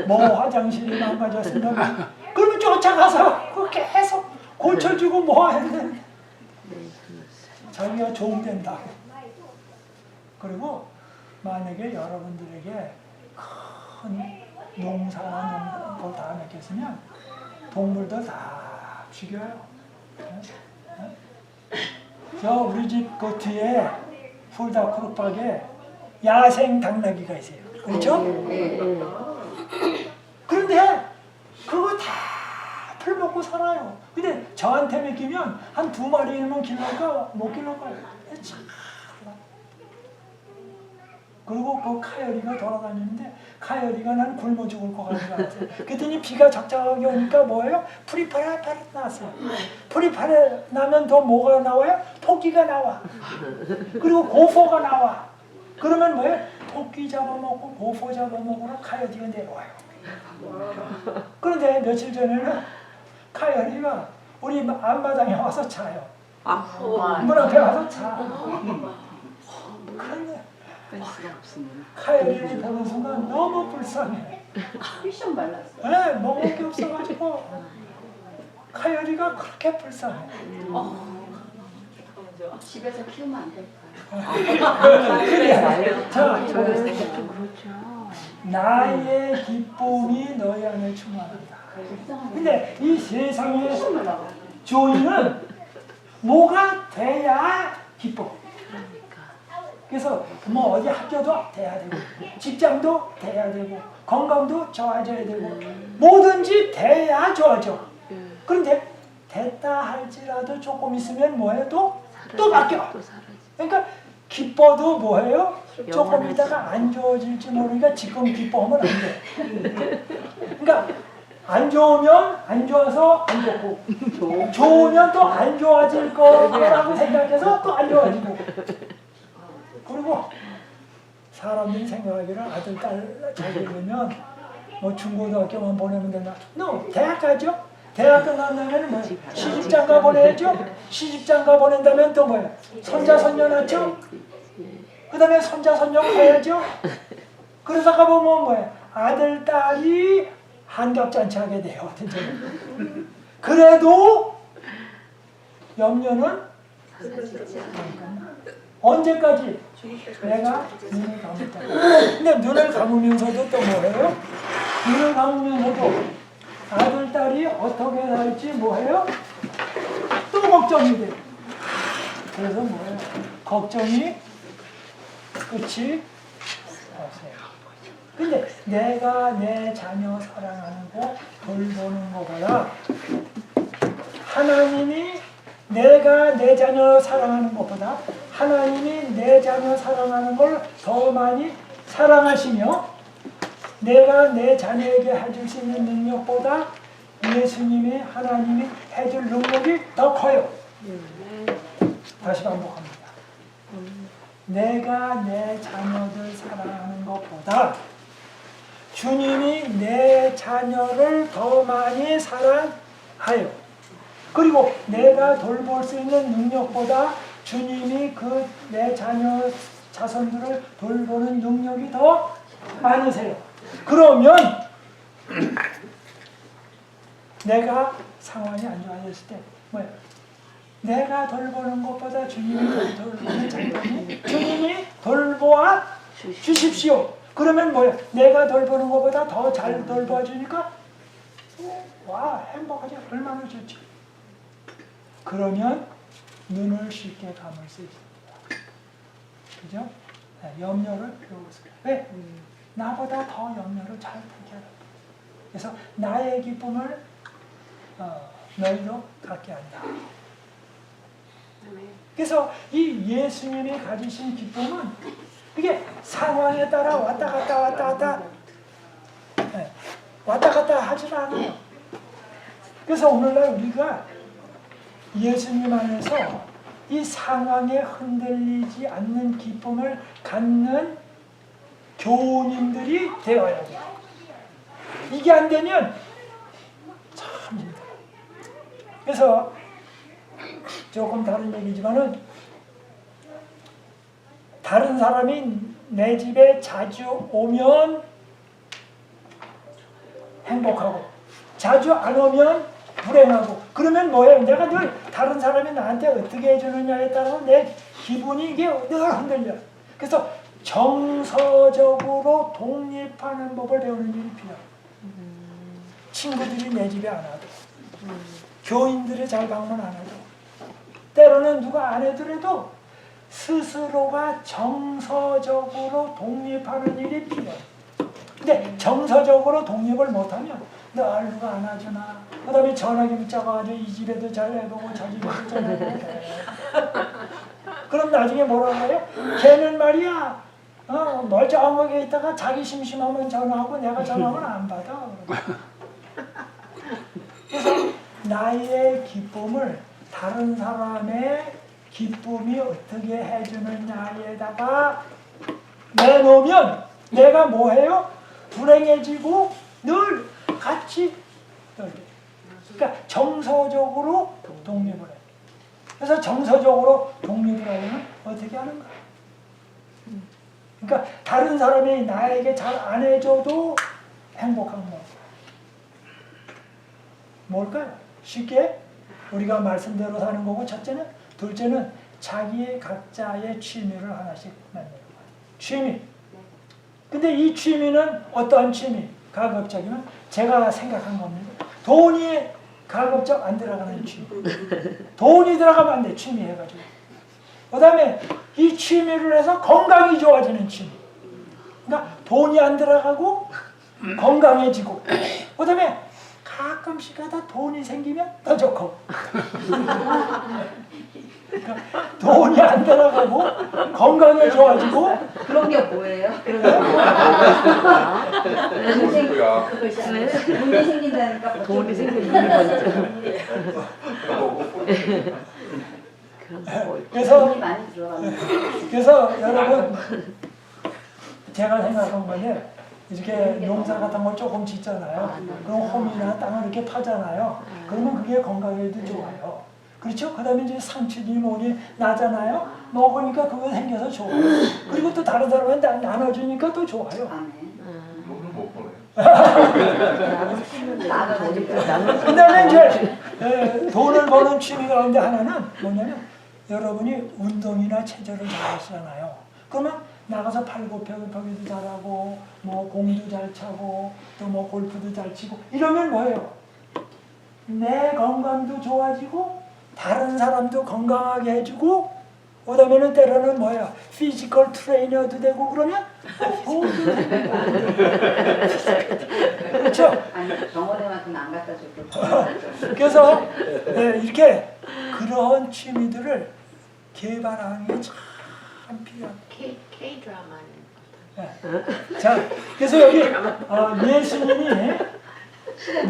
Speaker 4: 뭐 화장실이 망가졌습니다. 그러면 쫓아가서 그거 계속 고쳐주고 뭐 했는데 자기가 도움된다고. 그리고 만약에 여러분들에게 큰 농사나 농도 다 맡겼으면 동물도 다 죽여요. 저 우리 집 그 뒤에 풀다크룩박에 야생 당나귀가 있어요. 그렇죠? 그런데 그거 다 풀먹고 살아요. 근데 저한테 맡기면 한 2마리면 길러가 못 길러가요. 참. 그리고 그 카열이가 돌아다니는데 카열이가 난 굶어 죽을 것 같은 줄 알았어요. 그랬더니 비가 적적하게 오니까 뭐예요? 풀이 파릇파릇 났어요. 풀이 파릇 나면 더 뭐가 나와요? 토끼가 나와. 그리고 고포가 나와. 그러면 뭐예요? 토끼 잡아먹고 고포 잡아먹으러 카열이가 내려와요. 그런데 며칠 전에는 카열이가 우리 앞마당에 와서 자요. 문 앞에 와서 자. 그런데 카열이를 보는 순간 너무 불쌍해.
Speaker 1: 쿠션 발랐어.
Speaker 4: 네, 먹을 게 없어가지고 카열이가 그렇게 불쌍해.
Speaker 1: 집에서 키우면 안 될까요?
Speaker 4: 그래. 자,
Speaker 2: 그렇죠.
Speaker 4: 나의 기쁨이 너희 안에 충만한다. 근데 이 세상의 조이는 뭐가 돼야 기뻐. 그래서 뭐 어디 학교도 돼야 되고 직장도 돼야 되고 건강도 좋아져야 되고 뭐든지 돼야 좋아져. 그런데 됐다 할지라도 조금 있으면 뭐해 또 바뀌어. 그러니까 기뻐도 뭐해요? 조금 있다가 안 좋아질지 모르니까 지금 기뻐하면 안 돼. 그러니까 안 좋으면 안 좋아서 안 좋고 좋으면 또 안 좋아질 거라고 생각해서 또 안 좋아지고. 그리고 사람들이 생각하기를 아들, 딸 잘 되려면 뭐 중고등학교만 보내면 된다. 대학 가죠? 대학 끝난 다음에는 뭐 시집장가 보내야죠? 시집장가 보낸다면 또 뭐야? 손자, 손녀 낳죠? 그 다음에 손자, 손녀 커야죠? 그러다가 보면 뭐야? 아들, 딸이 한갑잔치 하게 돼요. 그래도 염려는 언제까지? 내가 눈을 감을 때. 근데 눈을 감으면서도 또 뭐예요? 눈을 감으면서도 아들, 딸이 어떻게 살지 뭐예요? 또 걱정이 돼요. 그래서 뭐예요? 걱정이 끝이 없어요. 근데 내가 내 자녀 사랑하는 거 돌보는 거보다 하나님이 내가 내 자녀 사랑하는 것보다 하나님이 내 자녀 사랑하는 걸 더 많이 사랑하시며 내가 내 자녀에게 해줄 수 있는 능력보다 예수님이 하나님이 해줄 능력이 더 커요. 다시 반복합니다. 내가 내 자녀들 사랑하는 것보다 주님이 내 자녀를 더 많이 사랑하여 그리고 내가 돌볼 수 있는 능력보다 주님이 그 내 자녀 자손들을 돌보는 능력이 더 많으세요. 그러면 내가 상황이 안 좋아졌을 때 뭐야? 내가 돌보는 것보다 주님이 돌보는 자녀니 주님이 돌보아 주십시오. 그러면 뭐야? 내가 돌보는 것보다 더 잘 돌봐주니까 와 행복하지. 얼마나 좋지. 그러면 눈을 쉽게 감을 수 있습니다. 그죠? 네, 염려를 배우세요. 왜? 나보다 더 염려를 잘 풀게 하라. 그래서 나의 기쁨을 너희도 갖게 한다. 그래서 이 예수님이 가지신 기쁨은 그게 상황에 따라 왔다 갔다 네, 왔다 갔다 하질 않아요. 그래서 오늘날 우리가 예수님 안에서 이 상황에 흔들리지 않는 기쁨을 갖는 교우님들이 되어야 돼요. 이게 안 되면 참 힘들어요. 그래서 조금 다른 얘기지만은 다른 사람이 내 집에 자주 오면 행복하고 자주 안 오면 불행하고 그러면 뭐예요? 내가 늘 다른 사람이 나한테 어떻게 해주느냐에 따라서 내 기분이 이게 늘 흔들려. 그래서 정서적으로 독립하는 법을 배우는 일이 필요해요. 친구들이 내 집에 안 와도 교인들이 잘 방문 안 해도 때로는 누가 안 해더라도 스스로가 정서적으로 독립하는 일이 필요해요. 근데 정서적으로 독립을 못하면 널 누가 안아주나, 그 다음에 전화기 문자가 와가지고 이 집에도 전화해보고 저 집에도 전화해보고 그럼 나중에 뭐라고 해요? 걔는 말이야 멀쩡하게 있다가 자기 심심하면 전화하고 내가 전화하면 안 받아. 그래서 나의 기쁨을 다른 사람의 기쁨이 어떻게 해주느냐에다가 내놓으면 내가 뭐해요? 불행해지고 늘 같이 떨게. 그러니까 정서적으로 독립을 해. 그래서 정서적으로 독립을 하려면 어떻게 하는가? 그러니까 다른 사람이 나에게 잘 안 해줘도 행복한 거. 뭘까요? 쉽게 우리가 말씀대로 사는 거고, 첫째는, 둘째는 자기의 각자의 취미를 하나씩 만드는 거예요. 취미. 근데 이 취미는 어떠한 취미? 가급적이면 제가 생각한 겁니다. 돈이 가급적 안 들어가는 취미. 돈이 들어가면 안 돼, 취미 해가지고. 그 다음에 이 취미를 해서 건강이 좋아지는 취미. 그러니까 돈이 안 들어가고 건강해지고. 그 다음에 가끔씩 하다 돈이 생기면 더 좋고. 그러니까 돈이 안 들어가고 건강이 좋아지고.
Speaker 1: 그런 게 뭐예요?
Speaker 2: 돈이 생긴다니까.
Speaker 3: 돈이 생기는 거죠.
Speaker 4: 그래서
Speaker 2: 돈이 많이 들어가는
Speaker 4: 그래서 여러분, 제가 생각한 거는 이렇게 농사 같은 걸 조금 짓잖아요. 그럼 홈이나 땅을 이렇게 파잖아요. 그러면 그게 건강에도 좋아요. 그렇죠? 그 다음에 이제 상추니 뭐니 나잖아요. 먹으니까 그거 생겨서 좋아요. 그리고 또 다른 사람한테 나눠주니까 또 좋아요.
Speaker 8: 돈을 못 버네.
Speaker 4: 그 다음에 이제 돈을 버는 취미 가운데 하나는 뭐냐면, 여러분이 운동이나 체조를 잘하시잖아요. 그러면 나가서 팔굽혀펴기도 잘하고, 뭐 공도 잘 차고, 또 뭐 골프도 잘 치고, 이러면 뭐예요? 내 건강도 좋아지고, 다른 사람도 건강하게 해주고, 그 다음에는 때로는 뭐야, 피지컬 트레이너도 되고, 그러면 돈도 되고. 그렇죠?
Speaker 2: 아니 병원에만큼 안 갖다 줬고.
Speaker 4: 그래서 이렇게 그런 취미들을 개발하는 게 참 필요합니다.
Speaker 6: K-drama는
Speaker 4: 자, 그래서 여기 예수님이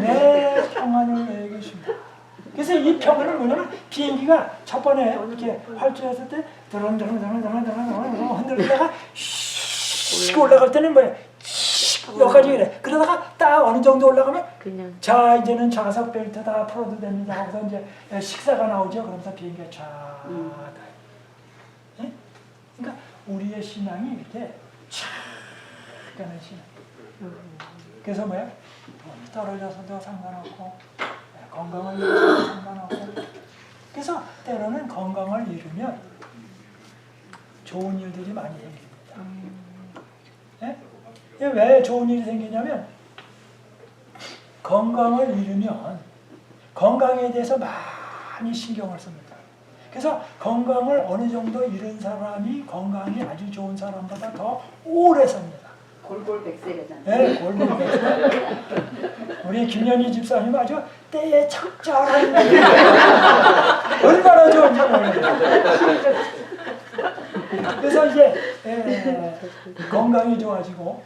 Speaker 4: 내 평안을 내게 계십니다. 그래서 이 평안은 뭐냐면, 비행기가 첫 번에 이렇게 활주했을 때 드렁드렁 흔들다가 슉 올라갈 때는 뭐야? 여기까지 그래. 그러다가 딱 어느 정도 올라가면
Speaker 3: 그냥
Speaker 4: 자, 이제는 좌석 벨트 다 풀어도 됩니다 하고서 이제 식사가 나오죠. 그러면서 비행기가 쫙 예? 그러니까 우리의 신앙이 이렇게 쫙 가는 신앙. 그래서 뭐야? 돈이 떨어져서도 상관없고, 건강을 잃어서도 상관없고. 그래서 때로는 건강을 잃으면 좋은 일들이 많이 생깁니다. 예? 왜 좋은 일이 생기냐면, 건강을 잃으면 건강에 대해서 많이 신경을 씁니다. 그래서 건강을 어느 정도 잃은 사람이 건강이 아주 좋은 사람보다 더 오래 삽니다.
Speaker 2: 골골백세잖아요.
Speaker 4: 네, 골골백세. 우리 김연희 집사님 아주 때에 적절한 얼마나 좋은지 모르겠어요. 그래서 이제 건강이 좋아지고,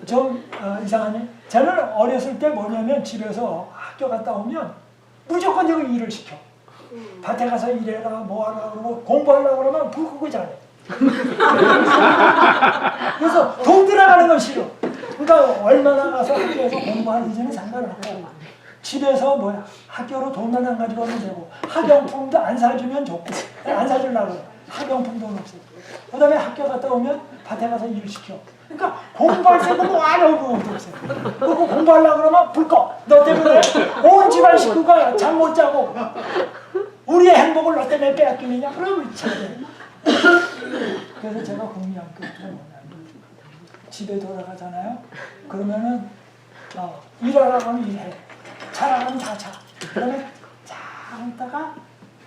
Speaker 4: 좀 이상하네. 저는 어렸을 때 뭐냐면, 집에서 학교 갔다 오면 무조건 저거 일을 시켜. 밭에 가서 일해라, 뭐하라 그러고, 공부하려고 그러면 불 끄고 잘해. 그래서 돈 들어가는 건 싫어. 그러니까 얼마나 가서 학교에서 공부하는지는 상관없고, 집에서 뭐야, 학교로 돈만 안 가지고 오면 되고, 학용품도 안 사주면 좋고, 안 사주려고 그래. 학용품 돈 없어. 그 다음에 학교 갔다 오면 밭에 가서 일 시켜. 그러니까 공부할 때는 뭐 안 하고 없어요. 그리고 공부하려고 그러면 불 꺼. 너 때문에 온 집안 식구가 잠 못 자고 우리의 행복을 너 때문에 빼앗기느냐? 그러면 참. 그래서 제가 공유한 게 뭐냐면, 집에 돌아가잖아요. 그러면은 일하라고 하면 일해. 자라면 다 자. 그다음에 잠다가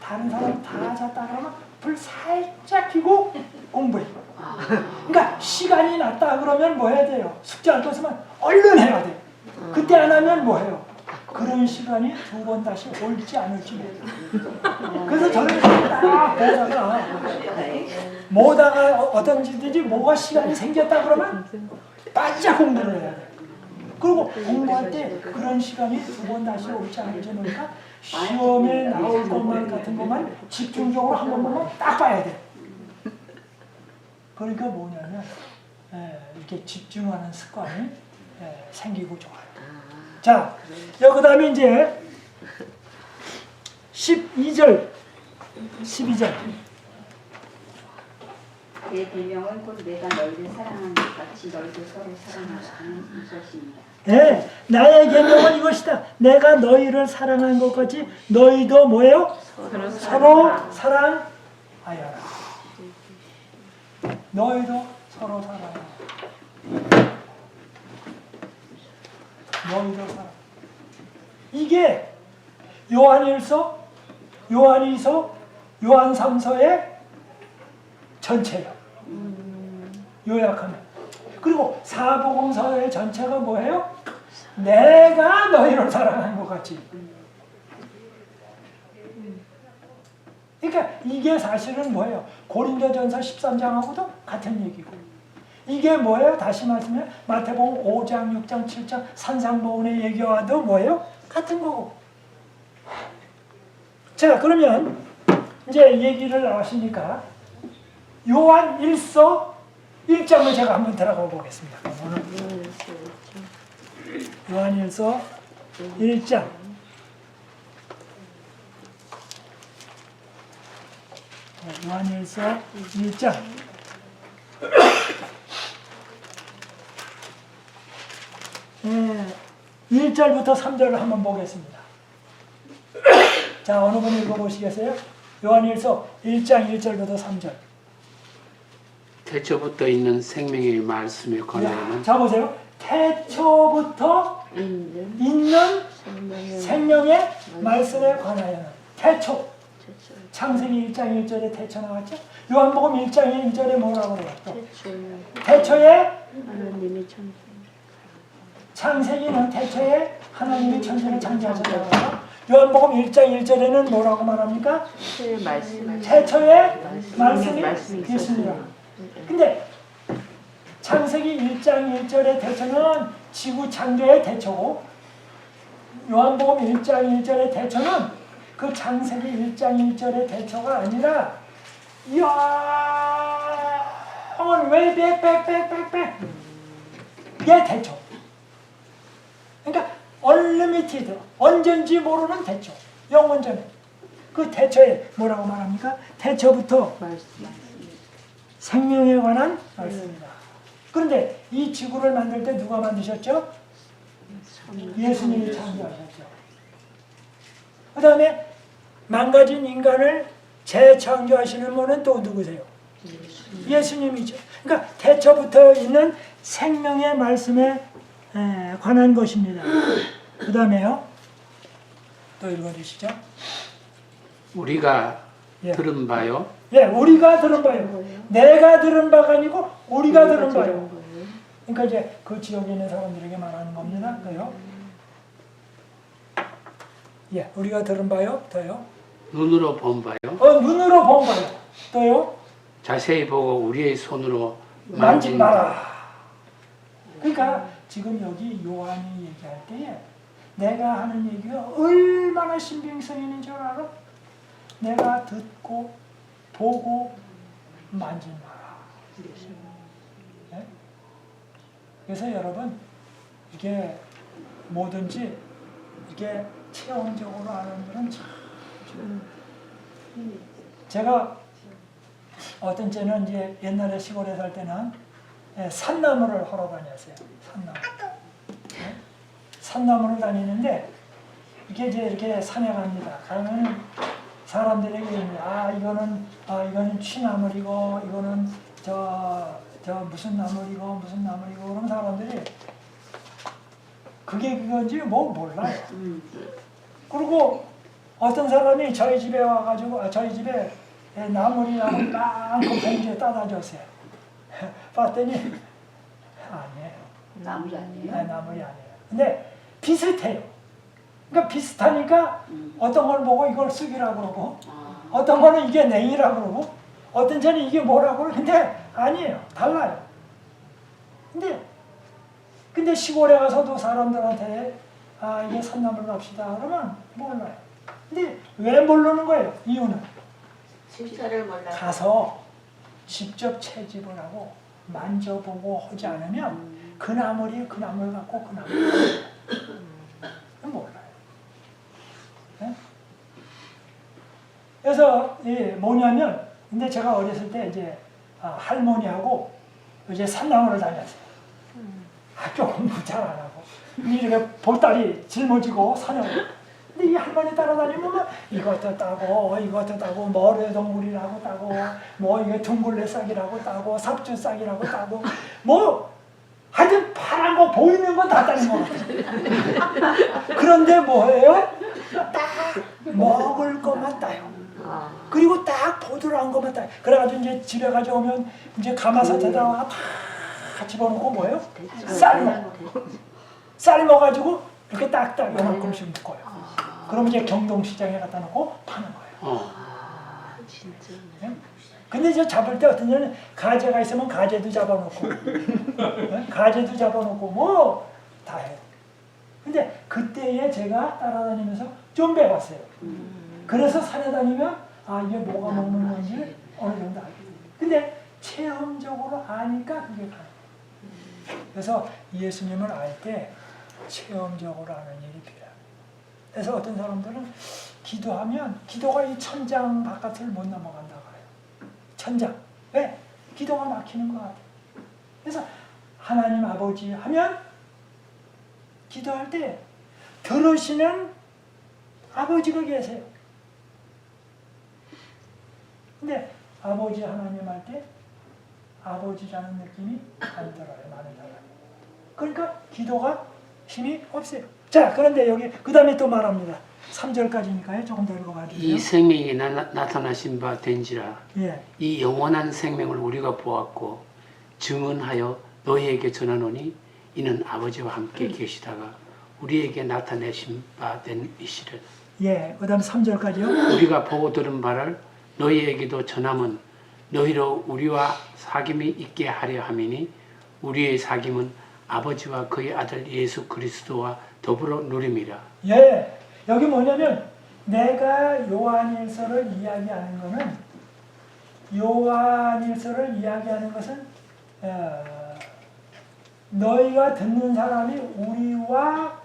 Speaker 4: 다른 사람 다 잤다 그러면 불 살짝 켜고 공부해. 그러니까 시간이 났다 그러면 뭐 해야 돼요? 숙제 할 것이면 얼른 해야 돼. 그때 안 하면 뭐 해요? 그런 시간이 두 번 다시 올지 안 올지 모르겠어요. 그래서 저는 딱 보다가 어떤지든지 뭐가 시간이 생겼다 그러면 바짝 공부를 해야 돼. 그리고 공부할 때 그런 시간이 두 번 다시 올지 안 올지 모르니까 시험에 나올 것만 같은 것만 집중적으로 한 번만 딱 봐야 돼. 그러니까 뭐냐면 이렇게 집중하는 습관이 생기고 좋아요. 자, 그 다음에 이제 12절.
Speaker 2: 내 비명은 곧 내가 너희를 사랑하는 것 같이 너희도 서로 사랑하라는 이것입니다.
Speaker 4: 네, 나의 계명은 이것이다. 내가 너희를 사랑한 것 같이 너희도 뭐예요? 서로 사랑하여라. 너희도 서로 사랑하여라. 너희도 사랑. 이게 요한일서, 요한이서, 요한삼서의 전체예요. 요약하면. 그리고 사복음서의 전체가 뭐예요? 내가 너희를 사랑한 것 같이. 그러니까 이게 사실은 뭐예요? 고린도전서 13장하고도 같은 얘기고. 이게 뭐예요? 다시 말씀해 마태복음 5장, 6장, 7장 산상보훈의 얘기와도 뭐예요? 같은 거고. 자, 그러면 이제 얘기를 나왔으니까 요한 1서 1장을 제가 한번 들어가 보겠습니다. 요한 1서 1장. 요한 1서 1장. 네, 1절부터 3절을 한번 보겠습니다. 자, 어느 분 읽어보시겠어요? 요한일서 1장 1절부터 3절.
Speaker 5: 태초부터 있는 생명의 말씀에 관하여는
Speaker 4: 자, 보세요. 태초부터 있는 생명의 말씀에 관하여는. 태초. 창세기 1장 1절에 태초 나왔죠? 요한복음 1장 1절에 뭐라고 그래요? 태초에 창세기는 태초에 하나님이 천지를 창조하셨다고. 요한복음 1장 1절에는 뭐라고 말합니까? 태초에 말씀이 있습니다. 근데 창세기 1장 1절의 태초는 지구 창조의 태초고, 요한복음 1장 1절의 태초는 그 창세기 1장 1절의 태초가 아니라 영원 way back 이게 태초. 그러니까 unlimited, 언젠지 모르는 태초, 영원전에. 그 태초에 뭐라고 말합니까? 태초부터 생명에 관한 말씀입니다. 그런데 이 지구를 만들 때 누가 만드셨죠? 예수님이 창조하셨죠. 그 다음에 망가진 인간을 재창조하시는 분은 또 누구세요? 예수님이죠. 그러니까 태초부터 있는 생명의 말씀에 관한 것입니다. 그 다음에요. 또 읽어주시죠.
Speaker 5: 우리가 들은 바요.
Speaker 4: 예, 우리가 들은 바요. 내가 들은 바가 아니고 우리가 들은 바요. 그러니까 이제 그 지역에 있는 사람들에게 말하는 겁니다. 그요. 예, 우리가 들은 바요. 더요.
Speaker 5: 눈으로 본 바요.
Speaker 4: 눈으로 본 바요. 또요.
Speaker 5: 자세히 보고 우리의 손으로
Speaker 4: 만진 바라. 그러니까 지금 여기 요한이 얘기할 때에 내가 하는 얘기가 얼마나 신빙성이 있는 줄 알아? 내가 듣고 보고 만진 바라. 네? 그래서 여러분 이게 뭐든지 이게 체험적으로 아는 분은 참 제가 어떤 때는 이제 옛날에 시골에 살 때는 산나무를 하러 다녔어요. 산나무. 네? 산나무를 다니는데 이게 이제 이렇게 산에 갑니다. 가면 사람들에게 이거는 취나물이고 이거는 저 무슨 나물이고 무슨 나물이고 그러면 사람들이 그게 그건지 뭐 몰라요. 그리고 어떤 사람이 저희 집에 와가지고 저희 집에 나물이 많고 봉지에 따다 줬어요. 봤더니 아니에요.
Speaker 2: 나물이 아니에요?
Speaker 4: 네, 나물이 아니에요. 근데 비슷해요. 그러니까 비슷하니까 어떤 걸 보고 이걸 쑥이라고 그러고 어떤 거는 이게 냉이라고 그러고 어떤 저는 이게 뭐라고 그러고 근데 아니에요. 달라요. 근데 시골에 가서도 사람들한테 아 이게 산나물 갑시다 그러면 몰라요. 근데 왜 모르는 거예요? 이유는
Speaker 6: 실제를 몰라.
Speaker 4: 가서 직접 채집을 하고 만져보고 하지 않으면 그 나물이 그 나물 같고 그 나물 몰라요. 네? 그래서 뭐냐면 근데 제가 어렸을 때 이제 할머니하고 이제 산나물을 다녔어요. 학교 공부 잘 안 하고 이렇게 보따리 짊어지고 산을 근데 이 할머니 따라다니면 뭐 이것도 따고 이것도 따고 머리동굴이라고 따고 뭐 이게 둥글레 싹이라고 따고 삽주 싹이라고 따고 뭐 하여튼 파란 거 보이는 건 다 따는 거 같아요. 그런데 뭐예요? 딱 먹을 것만 따요. 그리고 딱 보드라운 것만 따요. 그래가지고 이제 집에 가져오면 이제 가마솥에다가 다 집어넣고 뭐예요? 삶아가지고 이렇게 딱딱 요만큼씩 묶어요. 그럼 이제 경동시장에 갖다 놓고 파는 거예요.
Speaker 2: 진짜네.
Speaker 4: 근데 이제 잡을 때 어떤 데는 가재가 있으면 가재도 잡아놓고 가재도 잡아놓고 뭐 다 해요. 근데 그때에 제가 따라다니면서 좀 배웠어요. 그래서 산에 다니면 아 이게 뭐가 먹는 건지 어느 정도 알게 돼요. 근데 체험적으로 아니까 그게 가요. 그래서 예수님을 알 때 체험적으로 아는 일이 필요해요. 그래서 어떤 사람들은 기도하면 기도가 이 천장 바깥을 못 넘어간다고 해요. 천장. 왜? 기도가 막히는 것 같아요. 그래서 하나님 아버지 하면 기도할 때 들으시는 아버지가 계세요. 근데 아버지 하나님 할 때 아버지라는 느낌이 안 들어요. 많은 사람이. 그러니까 기도가 힘이 없어요. 자, 그런데 여기 그 다음에 또 말합니다. 3절까지니까요. 조금 더 읽어봐 주세요.
Speaker 5: 이 생명이 나타나신 바 된지라
Speaker 4: 예.
Speaker 5: 이 영원한 생명을 우리가 보았고 증언하여 너희에게 전하노니 이는 아버지와 함께 계시다가 우리에게 나타내신 바 된 이시를
Speaker 4: 예. 그 다음 3절까지요.
Speaker 5: 우리가 보고 들은 바를 너희에게도 전함은 너희로 우리와 사귐이 있게 하려 함이니 우리의 사귐은 아버지와 그의 아들 예수 그리스도와 더불어 누림이라.
Speaker 4: 예. 여기 뭐냐면 내가 요한일서를 이야기하는 것은 너희가 듣는 사람이 우리와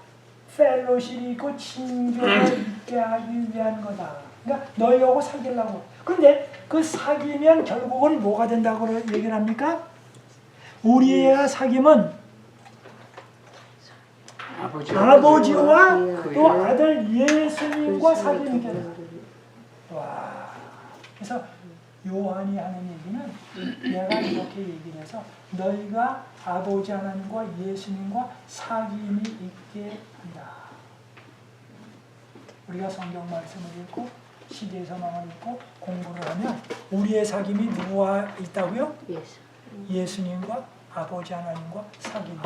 Speaker 4: 펠로십이 있고 친교를 있게 하기 위한 거다. 그러니까 너희하고 사귀려고. 그런데 그 사귀면 결국은 뭐가 된다고 얘기를 합니까? 우리의 사귐은 아버지와 또 아들 예수님과 사귐이 되는. 와. 그래서 요한이 하는 얘기는 내가 이렇게 얘기를 해서 너희가 아버지 하나님과 예수님과 사귐이 있게 한다. 우리가 성경 말씀을 읽고 시대의 소망을 읽고 공부를 하면 우리의 사귐이 누구와 있다고요? 예수님과 아버지 하나님과 사귐이.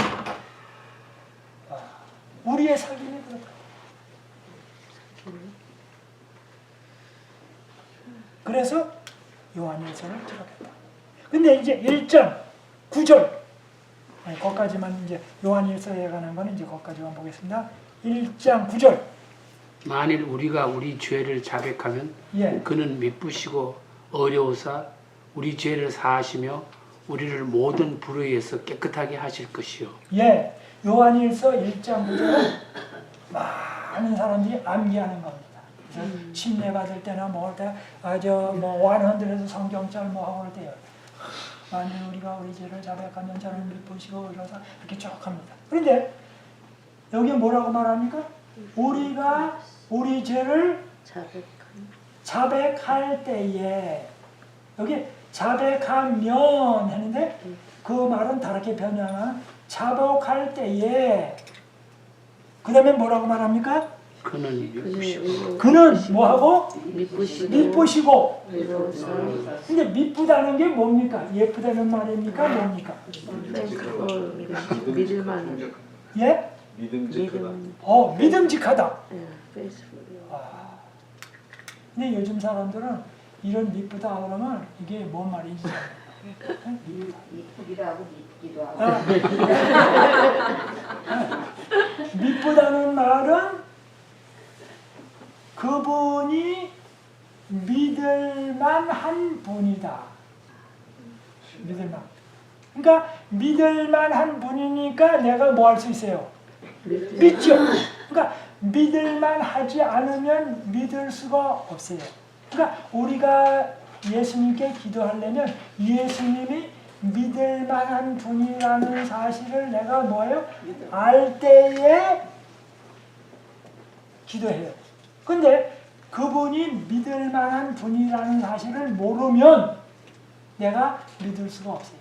Speaker 4: 우리의 사귐이 그렇다. 그래서 요한일서를 기록했다. 근데 이제 1장 9절 거기까지만 이제 요한일서에 관한 거는 이제 거기까지만 보겠습니다. 1장 9절.
Speaker 5: 만일 우리가 우리 죄를 자백하면
Speaker 4: 예.
Speaker 5: 그는 미쁘시고 어려우사 우리 죄를 사하시며 우리를 모든 불의에서 깨끗하게 하실 것이요.
Speaker 4: 예. 요한일서 1장 9절은 많은 사람들이 암기하는 겁니다. 그래서 침례 받을 때나 뭐 할 때 뭐 완헌들에서 성경절 뭐 하고 할 때요. 만일 우리가 우리 죄를 자백하면 저는 미쁘시고 어려워서 이렇게 쭉 합니다. 그런데 여기 뭐라고 말합니까? 우리가 우리 죄를 자백할 때에 여기 자백하면 했는데 그 말은 다르게 변형한 자복할 때에 그 다음에 뭐라고 말합니까?
Speaker 5: 그는 미쁘시고
Speaker 4: 그는 뭐하고?
Speaker 3: 미쁘시고
Speaker 4: 미쁘시고.
Speaker 3: 의로우사
Speaker 4: 근데 미쁘다는 게 뭡니까? 예쁘다는 말입니까? 뭡니까?
Speaker 3: 그거 믿을만
Speaker 4: 예?
Speaker 8: 믿음직하다.
Speaker 4: 믿음직하다.
Speaker 3: 페이스북
Speaker 4: 근데 요즘 사람들은 이런 미쁘다 그러면 이게 뭔 말인지
Speaker 2: 이쁘기도 하고 믿기도 하고.
Speaker 4: 미쁘다는 말은 그분이 믿을만한 분이다. 믿을만. 그러니까 믿을만한 분이니까 내가 뭐 할 수 있어요? 믿죠. 그러니까 믿을만하지 않으면 믿을 수가 없어요. 그러니까 우리가 예수님께 기도하려면 예수님이 믿을만한 분이라는 사실을 내가 뭐예요? 알 때에 기도해요. 근데 그분이 믿을만한 분이라는 사실을 모르면 내가 믿을 수가 없어요.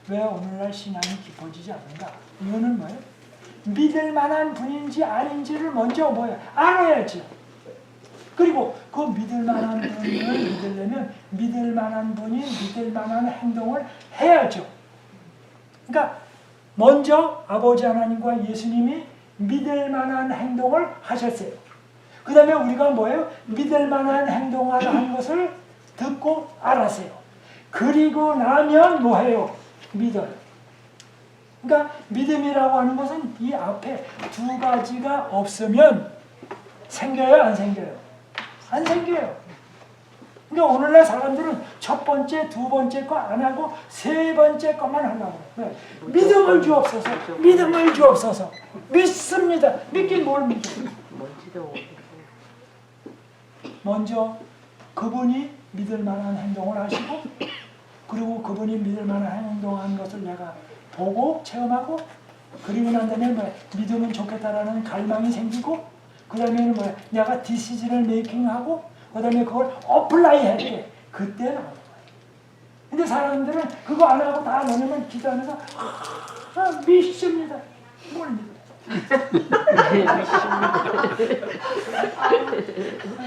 Speaker 4: 왜 오늘날 신앙이 깊어지지 않는가? 이유는 뭐예요? 믿을만한 분인지 아닌지를 먼저 뭐예요? 알아야죠. 그리고 그 믿을만한 분을 믿으려면 믿을만한 분이 믿을만한 행동을 해야죠. 그러니까 먼저 아버지 하나님과 예수님이 믿을만한 행동을 하셨어요. 그 다음에 우리가 뭐예요? 믿을만한 행동을 한 것을 듣고 알았어요. 그리고 나면 뭐해요? 믿어요. 그러니까 믿음이라고 하는 것은 이 앞에 두 가지가 없으면 생겨요? 안 생겨요? 안 생겨요. 그러니까 오늘날 사람들은 첫 번째, 두 번째 거 안 하고 세 번째 것만 하려고 해요. 믿음을 주옵소서. 믿음을 주옵소서. 믿습니다. 믿긴 뭘 믿어요? 먼저 그분이 믿을 만한 행동을 하시고 그리고 그분이 믿을 만한 행동한 것을 내가 보고 체험하고 그리고 난 다음에 뭐 믿으면 좋겠다라는 갈망이 생기고 그 다음에는 뭐 내가 디시전을 메이킹하고 그 다음에 그걸 어플라이 할 때 그때 나오는 거예요. 근데 사람들은 그거 안 하고 다 뭐냐면 기도하면서 믿습니다. 뭘 믿어요?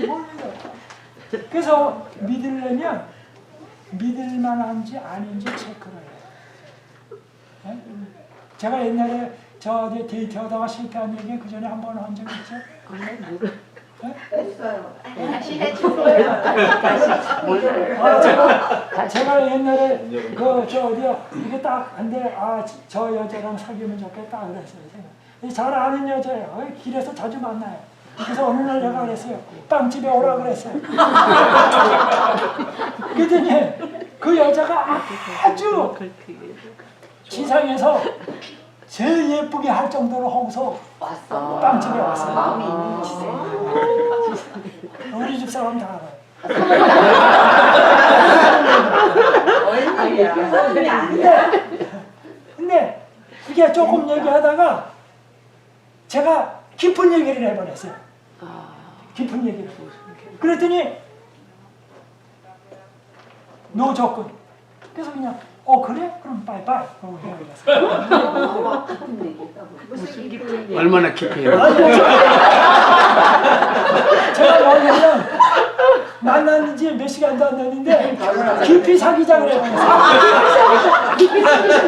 Speaker 4: 뭘 믿어요? 그래서 믿으려면 믿을 만한지 아닌지 체크를 해요. 네? 제가 옛날에 저 어디 데이트하다가 실패한 얘기 그 전에 한 번 한 적 있죠? 네?
Speaker 2: 했어요. 다시 해주세요.
Speaker 4: 제가 옛날에 그 저 어디야 이게 딱 한데 저 여자랑 사귀면 좋겠다 그랬어요. 잘 아는 여자예요. 길에서 자주 만나요. 그래서 어느 날 내가 그랬어요. 빵집에 오라 그랬어요. 그랬더니 그 여자가 아주 지상에서 제일 예쁘게 할 정도로 하고서 빵집에 왔어요.
Speaker 2: 마음이 있는 짓이에요.
Speaker 4: 우리 집 사람 다 알아요. 근데 그게 조금 얘기하다가 제가 깊은 얘기를 해버렸어요. 깊은 얘기를. 그랬더니 노 조건. 그래서 그냥 그래? 그럼 빠이빠이. 그러고 헤어졌어요.
Speaker 2: 무슨 깊은
Speaker 5: 얼마나 깊이 해요?
Speaker 4: 제가 뭐냐면 만난 지 몇 시간도 안 됐는데 깊이 사귀자 그래요. 깊이 사귀자.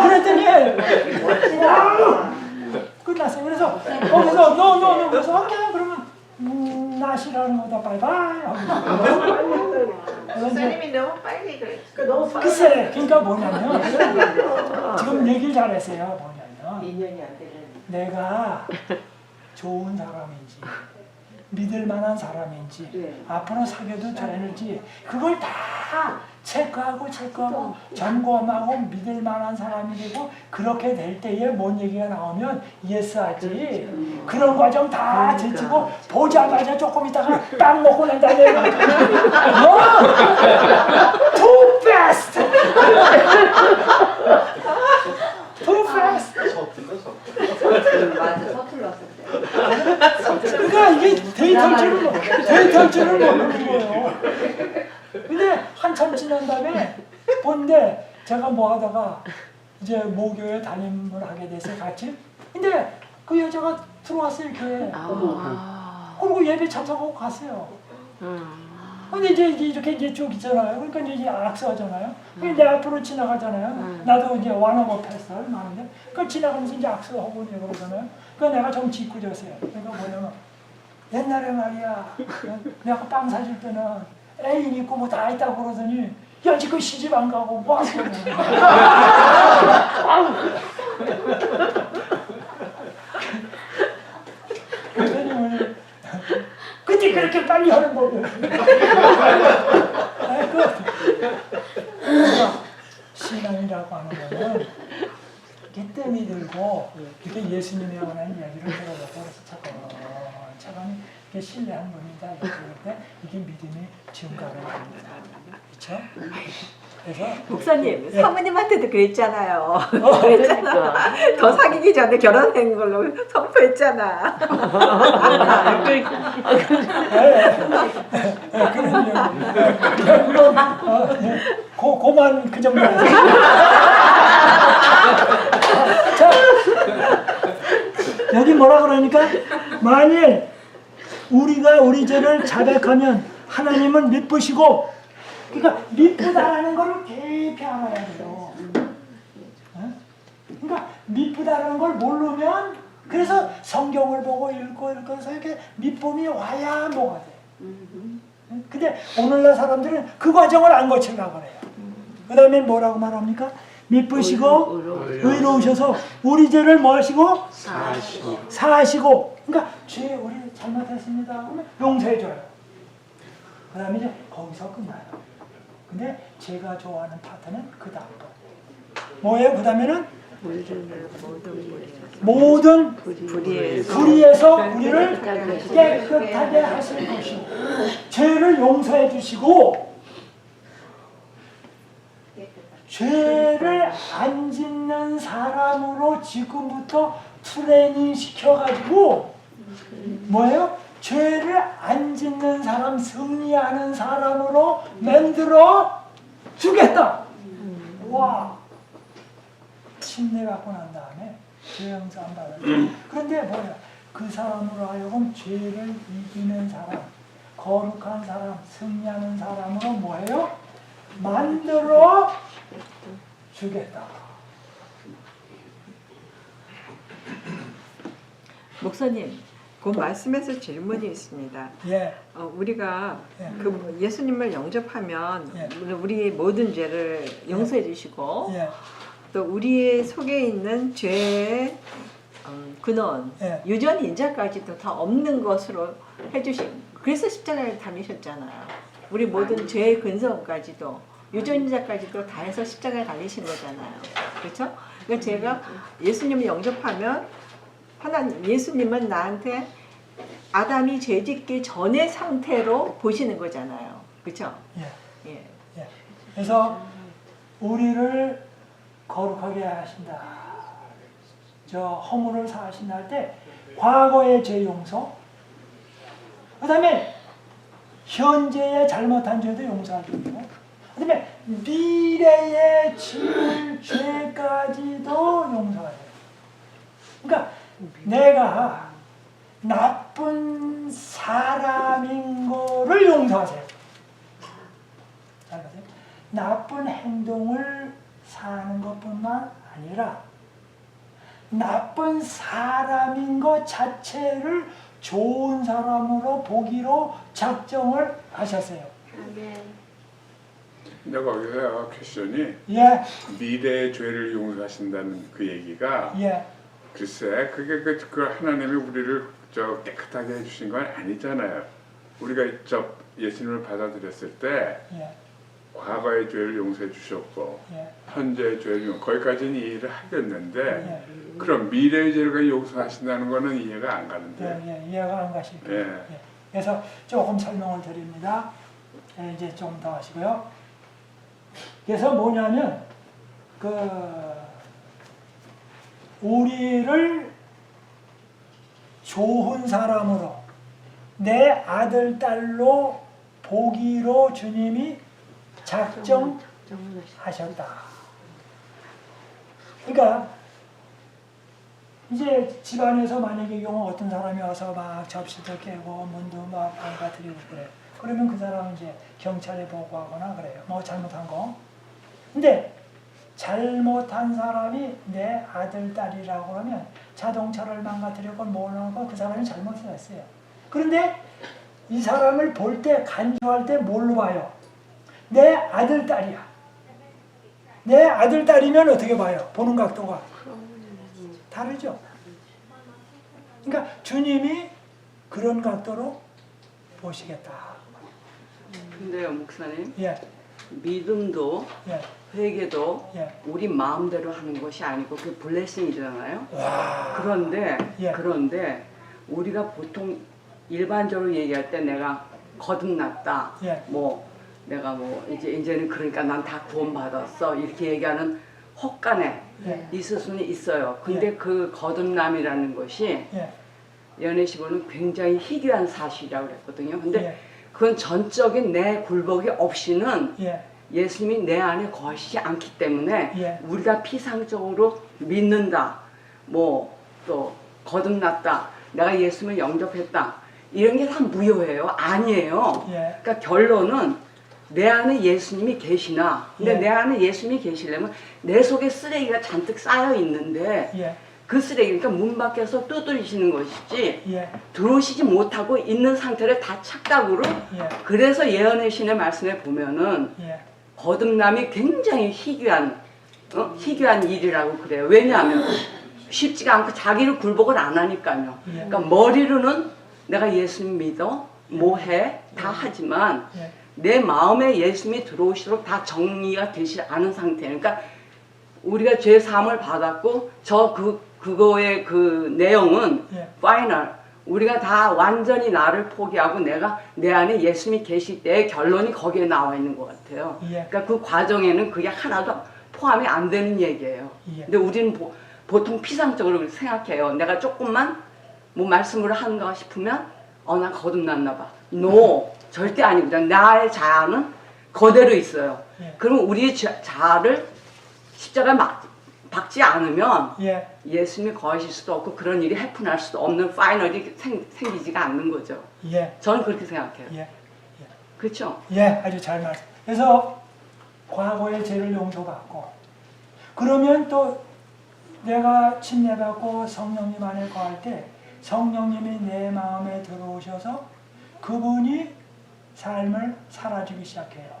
Speaker 4: 그랬더니 끝났어요. 그래서 거기서 노 그래서 오케이 그러면 나 싫어하는 거다 바이바이
Speaker 6: 목사님이 너무 빨리 그랬어.
Speaker 4: 글쎄 그러니까 뭐냐면 지금 얘기를 잘했어요. 뭐냐면
Speaker 6: 2년이 안 되는.
Speaker 4: 내가 좋은 사람인지 믿을 만한 사람인지 앞으로 사귀어도 되는지 그걸 다 체크하고 점검하고 믿을 만한 사람이 되고 그렇게 될 때에 뭔 얘기가 나오면 예스 하지. 그런 과정 다 제치고 보자마자 조금 있다가 빵 먹고 난 다음에 too fast. too fast.
Speaker 2: 맞아, 서툴렀을 때.
Speaker 4: 그러니까 이게 데이터를 줄을 모르는 거예요. 근데 한참 지난 다음에 본데 제가 뭐 하다가 이제 모교에 담임을 하게 돼서 같이. 근데 그 여자가 들어왔어요 교회에. 그리고 예배 참석하고 갔어요. 근데 이제 이렇게 이제 쭉 있잖아요. 그러니까 이제 악수하잖아요. 내 앞으로 지나가잖아요. 나도 이제 완화업 했어 많은데 그 지나가면서 이제 악수하고 이제 그러잖아요. 그 내가 좀 짓궂었어요. 그러니까 뭐냐면 옛날에 말이야 내가 빵 사줄 때는 애인 있고 뭐 다 있다고 그러더니 야 지금 시집 안 가고 뭐 하세요? 근데 그렇게 빨리 하는 거예요. 신앙이라고 하는 거는 이렇게 뜸이 들고 이렇게 예수님에 관한 이야기를 들어보고 그래서 차가니 이게 신뢰한 겁니다. 이렇게 이게 믿음의 증가를 합니다. 그렇죠? 그래서
Speaker 3: 목사님, 사모님한테도 그랬잖아요. 그랬잖아. 더 사귀기 전에 결혼한 걸로 선포했잖아.
Speaker 4: 그럼요. 고만 그 정도. 자, 여기 뭐라 그러니까 만일 우리가 우리 죄를 자백하면 하나님은 미쁘시고, 그러니까 미쁘다라는 걸 깊이 알아야 돼요. 그러니까 미쁘다라는 걸 모르면 그래서 성경을 보고 읽고 해서 이렇게 미쁨이 와야 뭐가 돼. 근데 오늘날 사람들은 그 과정을 안 거치려고 그래요. 그 다음에 뭐라고 말합니까? 미쁘시고 의로우셔서 우리 죄를 뭐 하시고? 사하시고. 그러니까 죄 우리 잘못했습니다 하면 용서해줘요. 그 다음에 이제 거기서 끝나요. 근데 제가 좋아하는 파트는 그 다음 거. 뭐예요? 그 다음에는 모든 불의에서 우리를 깨끗하게 하실 것이고 죄를 용서해 주시고 죄를 안 짓는 사람으로 지금부터 트레이닝 시켜가지고 뭐예요? 죄를 안 짓는 사람, 승리하는 사람으로 만들어 주겠다. 와, 침례 받고 난 다음에 죄 용서 안 받아요. 그런데 뭐야? 그 사람으로 하여금 죄를 이기는 사람, 거룩한 사람, 승리하는 사람으로 뭐예요? 만들어 주겠다.
Speaker 3: 목사님, 그 말씀에서 질문이 있습니다.
Speaker 4: 예.
Speaker 3: 우리가
Speaker 4: 예.
Speaker 3: 그 예수님을 영접하면
Speaker 4: 예.
Speaker 3: 우리의 모든 죄를 용서해 주시고
Speaker 4: 예.
Speaker 3: 또 우리 속에 있는 죄의 근원,
Speaker 4: 예.
Speaker 3: 유전 인자까지도 다 없는 것으로 해주신. 그래서 십자가를 달리셨잖아요. 우리 모든 죄의 근성까지도 유전 인자까지도 다 해서 십자가에 달리신 거잖아요. 그렇죠? 그러니까 제가 예수님을 영접하면 하나님, 예수님은 나한테 아담이 죄짓기 전의 상태로 보시는 거잖아요. 그렇죠?
Speaker 4: 예.
Speaker 3: 예.
Speaker 4: 예. 그래서 우리를 거룩하게 하신다. 저 허물을 사하신다 할 때 과거의 죄 용서, 그 다음에 현재의 잘못한 죄도 용서할 거고, 그 다음에 미래의 지을 죄까지도 용서해요. 그러니까 내가 나쁜 사람인 거를 용서하세요. 잘 보세요. 나쁜 행동을 사는 것뿐만 아니라 나쁜 사람인 것 자체를 좋은 사람으로 보기로 작정을 하셨어요.
Speaker 8: 근데 거기서 퀘스천이
Speaker 4: 예,
Speaker 8: 미래의 죄를 용서하신다는 그 얘기가
Speaker 4: 예,
Speaker 8: 글쎄 그게 그 하나님이 우리를 깨끗하게 해주신 건 아니잖아요. 우리가 예수님을 받아들였을 때
Speaker 4: 예,
Speaker 8: 과거의 죄를 용서해 주셨고
Speaker 4: 예,
Speaker 8: 현재의 죄를 거기까지는 이해를 하겠는데
Speaker 4: 예,
Speaker 8: 그럼 미래의 죄를 용서하신다는 거는 이해가 안 가는데.
Speaker 4: 예, 이해가 안 가실 거예요.
Speaker 8: 예.
Speaker 4: 예. 그래서 조금 설명을 드립니다. 예, 이제 좀 더 하시고요. 그래서 뭐냐면 우리를 좋은 사람으로 내 아들 딸로 보기로 주님이 작정하셨다. 그러니까 이제 집안에서 만약에 경우 어떤 사람이 와서 막 접시도 깨고 문도 막 망가뜨리고 그래. 그러면 그 사람은 이제 경찰에 보고하거나 그래요. 뭐 잘못한 거. 근데 잘못한 사람이 내 아들, 딸이라고 하면 자동차를 망가뜨리고 뭐라고 그 사람이 잘못을 했어요. 그런데 이 사람을 볼 때, 간주할 때 뭘로 봐요? 내 아들, 딸이야. 내 아들, 딸이면 어떻게 봐요? 보는 각도가 다르죠. 그러니까 주님이 그런 각도로 보시겠다.
Speaker 11: 근데요, 목사님.
Speaker 4: 예,
Speaker 11: 믿음도
Speaker 4: 예,
Speaker 11: 회개도
Speaker 4: 예.
Speaker 11: 우리 마음대로 하는 것이 아니고 그게 블레싱이잖아요.
Speaker 4: 와.
Speaker 11: 그런데
Speaker 4: 예.
Speaker 11: 우리가 보통 일반적으로 얘기할 때 내가 거듭났다.
Speaker 4: 예.
Speaker 11: 뭐 내가 뭐 이제는 그러니까 난 다 구원받았어. 이렇게 얘기하는 헛간에
Speaker 4: 예.
Speaker 11: 있을 수는 있어요. 근데 그 거듭남이라는 것이
Speaker 4: 예.
Speaker 11: 연애시보는 굉장히 희귀한 사실이라고 그랬거든요. 근데
Speaker 4: 예.
Speaker 11: 그건 전적인 내 굴복이 없이는
Speaker 4: 예.
Speaker 11: 예수님이 내 안에 거하시지 않기 때문에
Speaker 4: 예.
Speaker 11: 우리가 피상적으로 믿는다, 뭐 또 거듭났다, 내가 예수님을 영접했다 이런 게 다 무효예요. 아니에요.
Speaker 4: 예.
Speaker 11: 그러니까 결론은 내 안에 예수님이 계시나, 근데
Speaker 4: 예.
Speaker 11: 내 안에 예수님이 계시려면 내 속에 쓰레기가 잔뜩 쌓여 있는데
Speaker 4: 예.
Speaker 11: 그 쓰레기, 그러니까 문 밖에서 두드리시는 것이지
Speaker 4: 예.
Speaker 11: 들어오시지 못하고 있는 상태를 다 착각으로.
Speaker 4: 예.
Speaker 11: 그래서 예언의 신의 말씀에 보면은
Speaker 4: 예.
Speaker 11: 거듭남이 굉장히 희귀한 일이라고 그래요. 왜냐하면 쉽지가 않고 자기를 굴복을 안 하니까요.
Speaker 4: 예.
Speaker 11: 그러니까 머리로는 내가 예수님 믿어, 뭐 해, 다 하지만
Speaker 4: 예.
Speaker 11: 내 마음에 예수님이 들어오시도록 다 정리가 되지 않은 상태예요. 그러니까 우리가 죄 사함을 받았고 그거의 그 내용은
Speaker 4: 예.
Speaker 11: 파이널. 우리가 다 완전히 나를 포기하고 내가 내 안에 예수님이 계실 때의 결론이 거기에 나와 있는 것 같아요.
Speaker 4: 예.
Speaker 11: 그러니까 그 과정에는 그게 하나도 포함이 안 되는 얘기예요.
Speaker 4: 예.
Speaker 11: 근데 우리는 보통 피상적으로 생각해요. 내가 조금만 뭐 말씀을 하는가 싶으면 나 거듭났나 봐. No, 절대 아니거든. 나의 자아는 그대로 있어요.
Speaker 4: 예.
Speaker 11: 그럼 우리의 자아를 십자가에 박지 않으면
Speaker 4: 예.
Speaker 11: 예수님이 거하실 수도 없고 그런 일이 해픈할 수도 없는 파이널이 생기지가 않는 거죠.
Speaker 4: 예.
Speaker 11: 저는 그렇게 생각해요.
Speaker 4: 예.
Speaker 11: 그렇죠?
Speaker 4: 예, 아주 잘 말씀. 그래서 과거의 죄를 용서받고 그러면 또 내가 침례받고 성령님 안에 거할 때 성령님이 내 마음에 들어오셔서 그분이 삶을 살아주기 시작해요.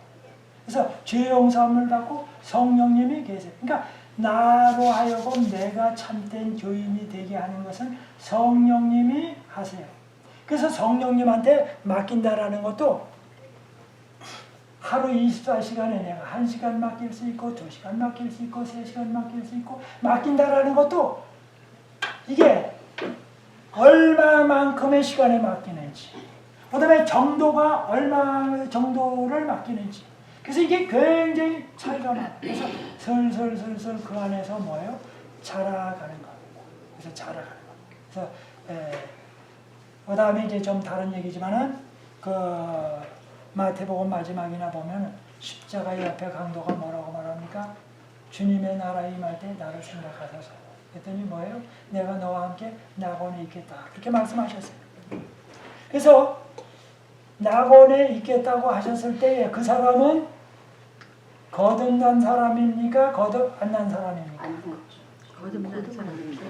Speaker 4: 그래서 죄 용서함을 받고 성령님이 계세요. 그러니까 나로 하여금 내가 참된 교인이 되게 하는 것은 성령님이 하세요. 그래서 성령님한테 맡긴다라는 것도 하루 24시간에 내가 1시간 맡길 수 있고 2시간 맡길 수 있고 3시간 맡길 수 있고 맡긴다라는 것도 이게 얼마만큼의 시간에 맡기는지 그 다음에 정도가 얼마 정도를 맡기는지 그래서 이게 굉장히 차이가 나요. 그래서 슬슬 그 안에서 뭐예요? 자라가는 겁니다. 그래서 자라가는 겁니다. 그래서 그 다음에 이제 좀 다른 얘기지만은 그 마태복음 마지막이나 보면 십자가의 옆에 강도가 뭐라고 말합니까? 주님의 나라에 임할 때 나를 생각하소서. 그랬더니 뭐예요? 내가 너와 함께 낙원에 있겠다. 그렇게 말씀하셨어요. 그래서 낙원에 있겠다고 하셨을 때 그 사람은 거듭난 사람입니까? 거듭 안 난 사람입니까?
Speaker 3: 거듭난 사람입니다.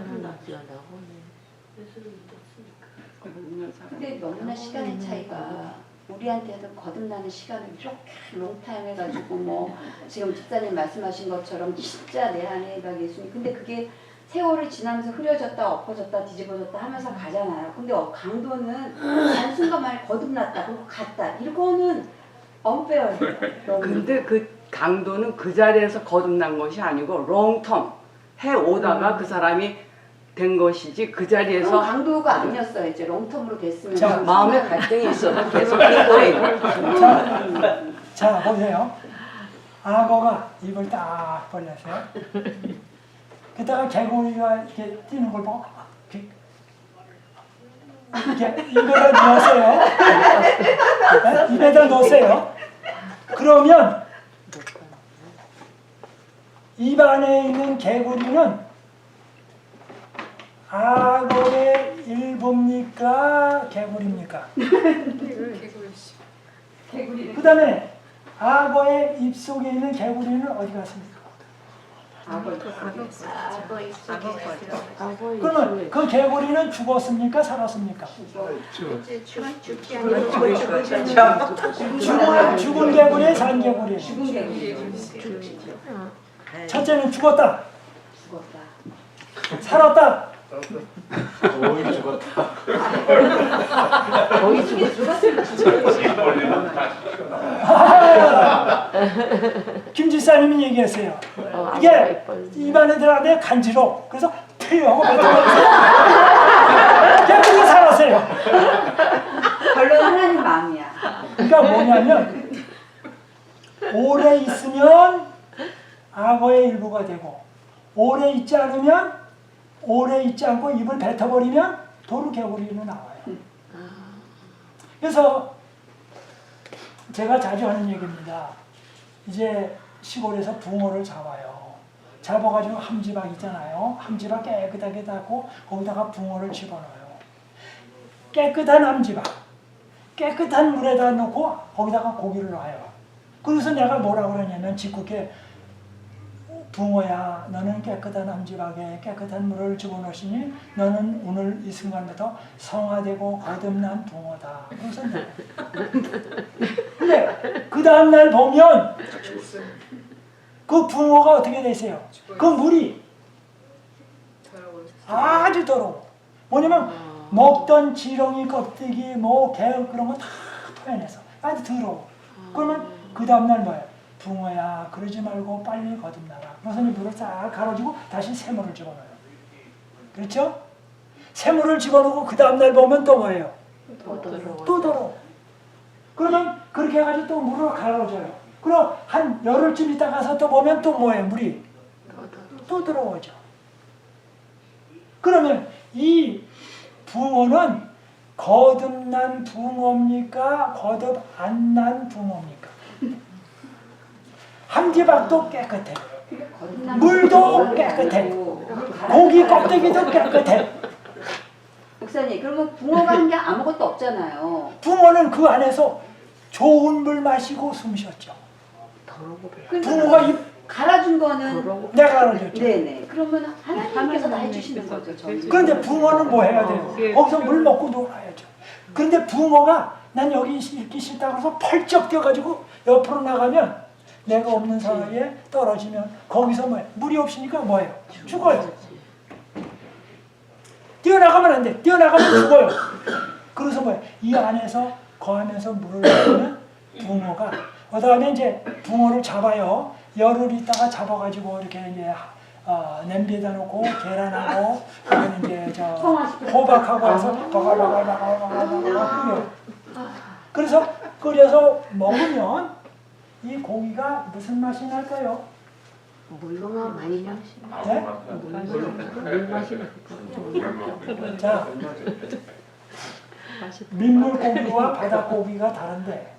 Speaker 2: 근데 너무나 시간의 차이가 우리한테는 거듭나는 시간을 이렇게 롱타임 해가지고 뭐 지금 집사님 말씀하신 것처럼 진짜 내 안에 막 예수님 근데 그게 세월이 지나면서 흐려졌다 엎어졌다 뒤집어졌다 하면서 가잖아요. 근데 강도는 한순간만에 거듭났다 그리고 갔다 이거는 unfair.
Speaker 11: 근데 그 강도는 그 자리에서 거듭난 것이 아니고 롱텀 해오다가 그 사람이 된 것이지 그 자리에서
Speaker 2: 강도가 아니었어요. 이제 롱텀으로 됐으면
Speaker 4: 자,
Speaker 11: 마음의 갈등이 있어서 계속 거예요.
Speaker 4: 자 보세요. 악어가 입을 딱 벌렸어요. 그다가 개구리가 이렇게 뛰는 걸 보고 이렇게 입에다 넣으세요. 네? 입에다 넣으세요. 그러면 입 안에 있는 개구리는 악어의 일부입니까? 개구리입니까? 그 다음에 악어의 입속에 있는 개구리는 어디 갔습니까? 그러면 그 개구리는 죽었습니까? 살았습니까? 죽은 개구리에 산 개구리. 첫째는 죽었다. 살았다.
Speaker 7: 거의 죽었다.
Speaker 4: 김 지사님이 얘기했어요. 이게 입안에 들어가는데 간지러. 그래서 피하고 뱉어버렸어요. 개구리가 살았어요.
Speaker 2: 결론은 하나님 마음이야.
Speaker 4: 그러니까 뭐냐면 오래 있으면 악어의 일부가 되고 오래 있지 않으면 오래 있지 않고 입을 뱉어버리면 도루개구리는 나와요. 그래서 제가 자주 하는 얘기입니다. 이제 시골에서 붕어를 잡아요. 잡아가지고 함지박 있잖아요. 함지박 깨끗하게 닦고 거기다가 붕어를 집어넣어요. 깨끗한 함지박, 깨끗한 물에다 넣고 거기다가 고기를 놔요. 그래서 내가 뭐라고 그러냐면 짓궂게 붕어야, 너는 깨끗한 함지박에 깨끗한 물을 집어넣으시니 너는 오늘 이 순간부터 성화되고 거듭난 붕어다. 그래서 근데 그 다음날 보면 그 붕어가 어떻게 되세요? 그 물이 아주 더러워. 뭐냐면 먹던 지렁이 껍데기 뭐 개울 그런 거 다 토해내서 아주 더러워. 그러면 그 다음날 뭐예요? 붕어야 그러지 말고 빨리 거듭나라. 그래서 이 물을 싹 갈아주고 다시 새물을 집어넣어요. 그렇죠? 새물을 집어넣고 그 다음날 보면 또 뭐예요? 또 더러워. 그러면 그렇게 해가지고 또 물을 갈아줘요. 그럼 한 열흘쯤 있다 가서 또 보면 또 뭐예요? 물이 또 더러워져. 그러면 이 붕어는 거듭난 붕어입니까? 거듭 안 난 붕어입니까? 함지박도 깨끗해. 물도 깨끗해. 고기 껍데기도 깨끗해.
Speaker 2: 목사님, 그러면 붕어가 한 게 아무것도 없잖아요.
Speaker 4: 붕어는 그 안에서 좋은 물 마시고 숨 쉬었죠. 붕어가 입
Speaker 2: 갈아준 거는
Speaker 4: 내가 알아줬죠.
Speaker 2: 네네. 그러면 하나님께서 다 해주시는 거죠. 저는.
Speaker 4: 그런데 붕어는 뭐 해야 돼요? 거기서 물 먹고 놀아야죠. 그런데 붕어가 난 여기 있기 싫다고 해서 펄쩍 뛰어가지고 옆으로 나가면 내가 없는 사이에 떨어지면 거기서 뭐예요? 물이 없으니까 뭐예요? 죽어요. 뛰어나가면 안 돼. 뛰어나가면 죽어요. 그래서 뭐예요? 이 안에서 거하면서 물을 먹으면 붕어가 그 다음에 이제 붕어를 잡아요. 열흘 있다가 잡아가지고 이렇게 이제 냄비에다 놓고 계란하고 그다음에 이제 저 호박하고 해서 바글바글바글바글 끓여요. 그래서 끓여서 먹으면 이 고기가 무슨 맛이 날까요?
Speaker 6: 물로만 많이
Speaker 4: 네? 자, 민물고기와 바닷고기가 다른데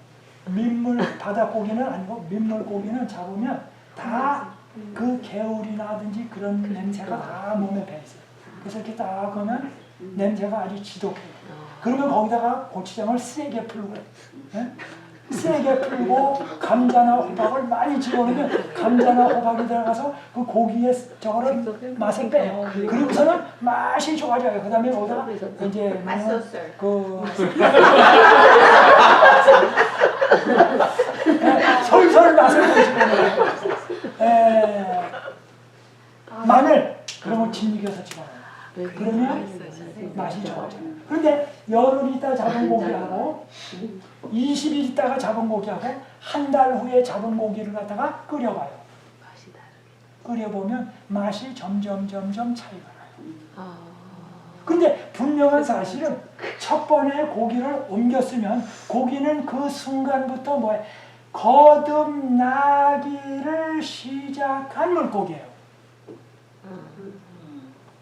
Speaker 4: 바닷고기는 아니고 민물고기는 잡으면 다 그 개울이나든지 그런 냄새가 다 몸에 배있어요. 그래서 이렇게 딱 하면 냄새가 아주 지독해요. 그러면 거기다가 고추장을 세게 풀고 네? 세게 풀고 감자나 호박을 많이 집어넣으면 감자나 호박이 들어가서 그 고기의 저거를 맛을 빼요. 그러고서는 맛이 좋아져요. 그 다음에 거기다가 이제 그 솔솔 맛을 집어넣어요. 마늘 그런 거 짓이겨서 집어넣어요. 그러면 맛이 좋아져요. 그런데 열흘 있다 잡은 고기하고 20일 있다가 잡은 고기하고 한 달 후에 잡은 고기를 갖다가 끓여봐요. 끓여보면 맛이 점점 차이가 나요. 근데 분명한 사실은 첫 번에 고기를 옮겼으면 고기는 그 순간부터 뭐예요? 거듭나기를 시작한 물고기예요.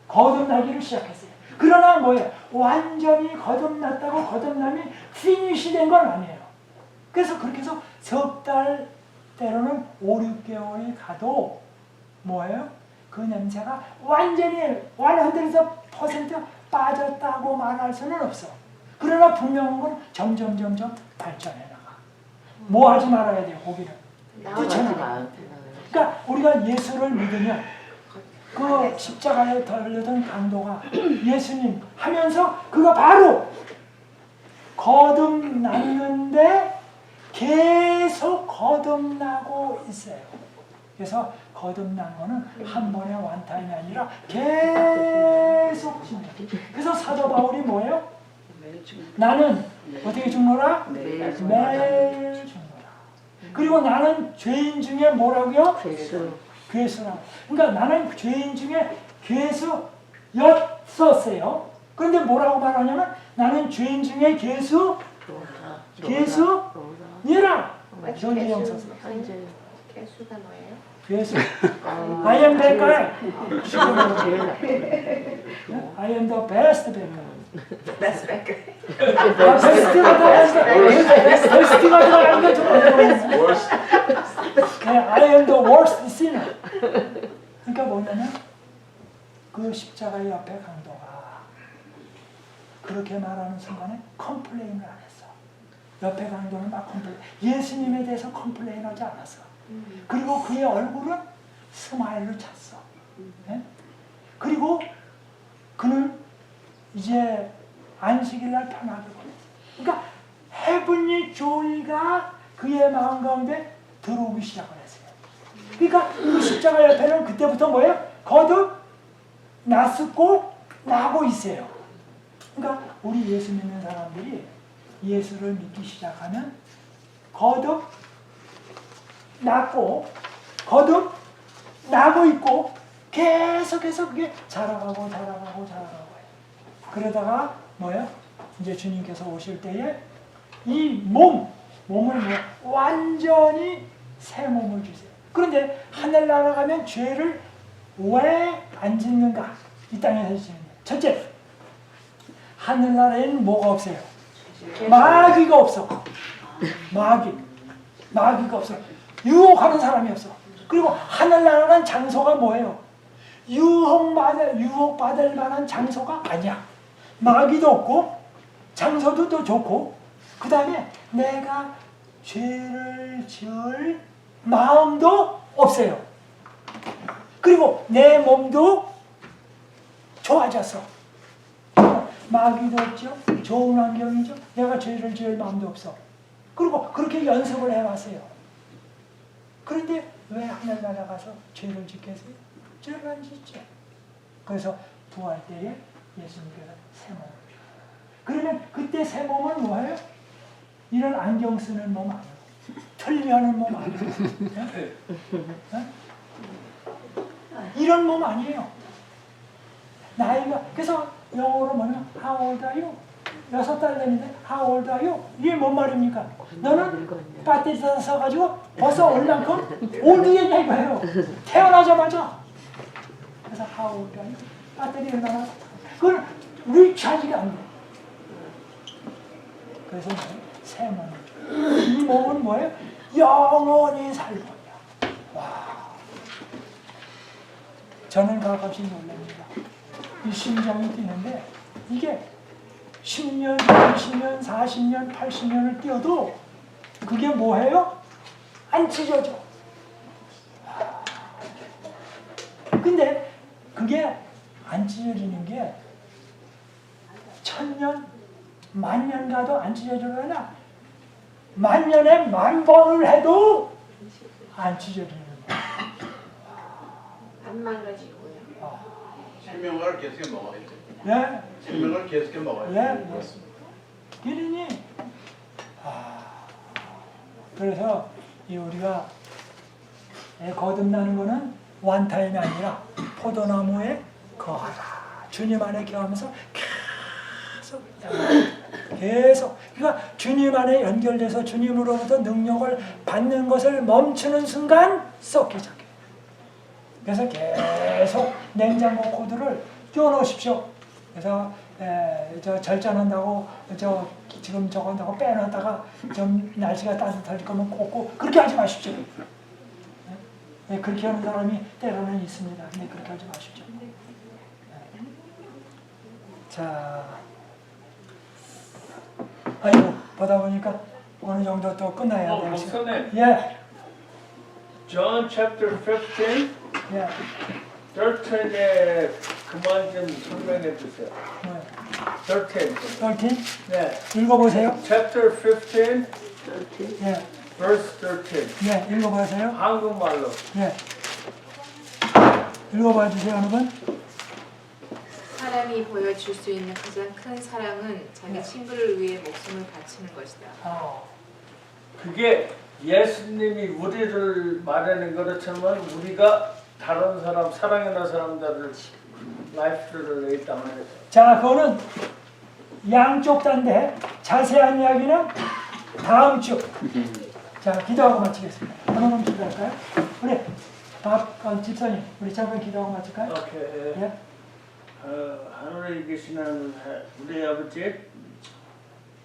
Speaker 4: 거듭나기를 시작했어요. 그러나 뭐예요? 완전히 거듭났다고 거듭남이 피니시 된 건 아니에요. 그래서 그렇게 해서 석 달 때로는 5, 6개월이 가도 뭐예요? 그 냄새가 완전히 완한데서 100% 빠졌다고 말할 수는 없어. 그러나 분명한 건 점점 발전해 나가. 뭐 하지 말아야 돼요, 거기는. 뛰쳐나가. 그러니까 우리가 예수를 믿으면 그 십자가에 달려던 강도가 예수님 하면서 그가 바로 거듭났는데 계속 거듭나고 있어요. 그래서 거듭난 거는 한 번의 완타임이 아니라 계속 진행. 그래서 사도 바울이 뭐예요? 나는 어떻게 죽노라? 매일 죽노라. 그리고 나는 죄인 중에 뭐라고요? 괴수라고. 그러니까 나는 죄인 중에 괴수였었어요. 그런데 뭐라고 말하냐면 나는 죄인 중에 괴수니라. 전지형 썼어.
Speaker 6: 개수가 뭐예요?
Speaker 4: 괴수. I am that guy. I am the best baker. 베스트가 들어가는 게 좀 어려워요. I am the worst sinner. 그러니까 뭐냐면 그 십자가 옆에 강도가 그렇게 말하는 순간에 컴플레인을 안 했어. 옆에 강도는 막 컴플레인. 예수님에 대해서 컴플레인하지 않았어. 그리고 그의 얼굴은 스마일로 찼어. 네? 그리고 그는 이제 안식일날 편하게 보냈어. 그러니까 헤븐리 조이가 그의 마음 가운데 들어오기 시작을 했어요. 그러니까 그 십자가 옆에는 그때부터 뭐예요? 거듭 났고 나고 있어요. 그러니까 우리 예수 믿는 사람들이 예수를 믿기 시작하면 거듭 났고 거듭 나고 있고 계속해서 그게 자라가고 그러다가 뭐예요? 이제 주님께서 오실 때에 이 몸을 뭐 완전히 새 몸을 주세요. 그런데 하늘 날아가면 죄를 왜 안 짓는가? 이 땅에서 짓는 거예요. 첫째, 하늘나라에는 뭐가 없어요? 마귀가 없어. 마귀가 없어. 유혹하는 사람이 없어. 그리고 하늘나라는 장소가 뭐예요? 유혹받을 만한 장소가 아니야. 마귀도 없고 장소도 또 좋고 그 다음에 내가 죄를 지을 마음도 없어요. 그리고 내 몸도 좋아졌어. 마귀도 없죠. 좋은 환경이죠. 내가 죄를 지을 마음도 없어. 그리고 그렇게 연습을 해왔어요. 그런데 왜 하늘 날아가서 죄를 짓겠어요? 죄를 안 짓죠. 그래서 부활 때에 예수님께서 새 몸을 주어요. 그러면 그때 새 몸은 뭐예요? 이런 안경 쓰는 몸 아니에요. 틀려하는 몸 아니에요. 이런 몸 아니에요. 나이가 그래서 영어로 뭐냐면 How old are you? 6달 됐는데 How old are you? 이게 뭔 말입니까? 너는 배터리 써가지고 벌써 얼만큼 올드겠냐 이거예요. 태어나자마자. 그래서 How old are you? 배터리 얼마나? 그걸 리차지가 안 돼. 그래서 새 몸. 이 몸은 뭐예요? 영원히 살 거야. 와. 저는 가끔씩 놀랍니다. 이 심장이 뛰는데 이게 10년, 20년, 40년, 80년을 뛰어도 그게 뭐예요? 안 찢어져. 근데 그게 안 찢어지는 게 1000년, 10,000년 가도 안 찢어지거나 10,000년에 10,000번을 해도 안 찢어지는 거예요.
Speaker 6: 안 망가지고요.
Speaker 7: 생명을 계속해 먹어야죠.
Speaker 4: 네?
Speaker 7: 생명을 계속해 먹어야죠.
Speaker 4: 네? 그러니 그래서 이 우리가 거듭나는 거는 완타임이 아니라 포도나무에 거하라. 주님 안에 거하면서 계속 그러니까 주님 안에 연결돼서 주님으로부터 능력을 받는 것을 멈추는 순간 썩기 시작해요. 그래서 계속 냉장고 코드를 띄워놓으십시오. 그래서 저 절전한다고 지금 저거 한다고 빼놨다가 좀 날씨가 따뜻할 거면 꽂고 그렇게 하지 마십시오. 그렇게 하는 사람이 때로는 있습니다. 근데 그렇게 하지 마십시오. 자, 아이고 보다 보니까 어느 정도 또 끝나야 돼요.
Speaker 12: 목사님.
Speaker 4: 예,
Speaker 12: John chapter 15,
Speaker 4: 예.
Speaker 12: 13에 그만 좀 설명해 주세요.
Speaker 4: 네.
Speaker 12: 13.
Speaker 4: 13
Speaker 12: 네.
Speaker 4: 읽어보세요.
Speaker 12: Chapter 15,
Speaker 4: 예,
Speaker 12: verse 13.
Speaker 4: 예, 읽어보세요.
Speaker 12: 한국말로.
Speaker 4: 예, 읽어봐 주세요, 어느 분?
Speaker 13: 사람이 보여줄 수 있는 가장 큰 사랑은 자기 친구를 위해 목숨을 바치는 것이다.
Speaker 12: 그게 예수님이 우리를 말하는 것처럼 우리가 다른 사람, 사랑하는 사람들을 라이프를 레이다운 해서.
Speaker 4: 자, 그거는 양쪽 다인데 자세한 이야기는 다음 주. 자, 기도하고 마치겠습니다. 어느 분 기도할까요? 우리 집사님, 우리 잠깐 기도하고 마칠까요?
Speaker 12: 오케이.
Speaker 4: 예.
Speaker 12: 하늘에 계시는 우리 아버지,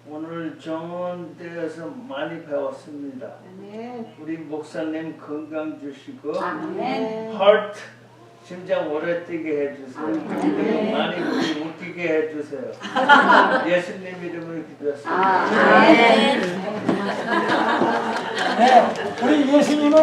Speaker 12: 오늘 정원대에서 많이 배웠습니다. 우리 목사님 건강 주시고, heart 심장 오래 뛰게 해주세요. 많이 우리 웃기게 해주세요. 예수님 이름으로 기도했습니다.
Speaker 4: 네, 우리 예수님은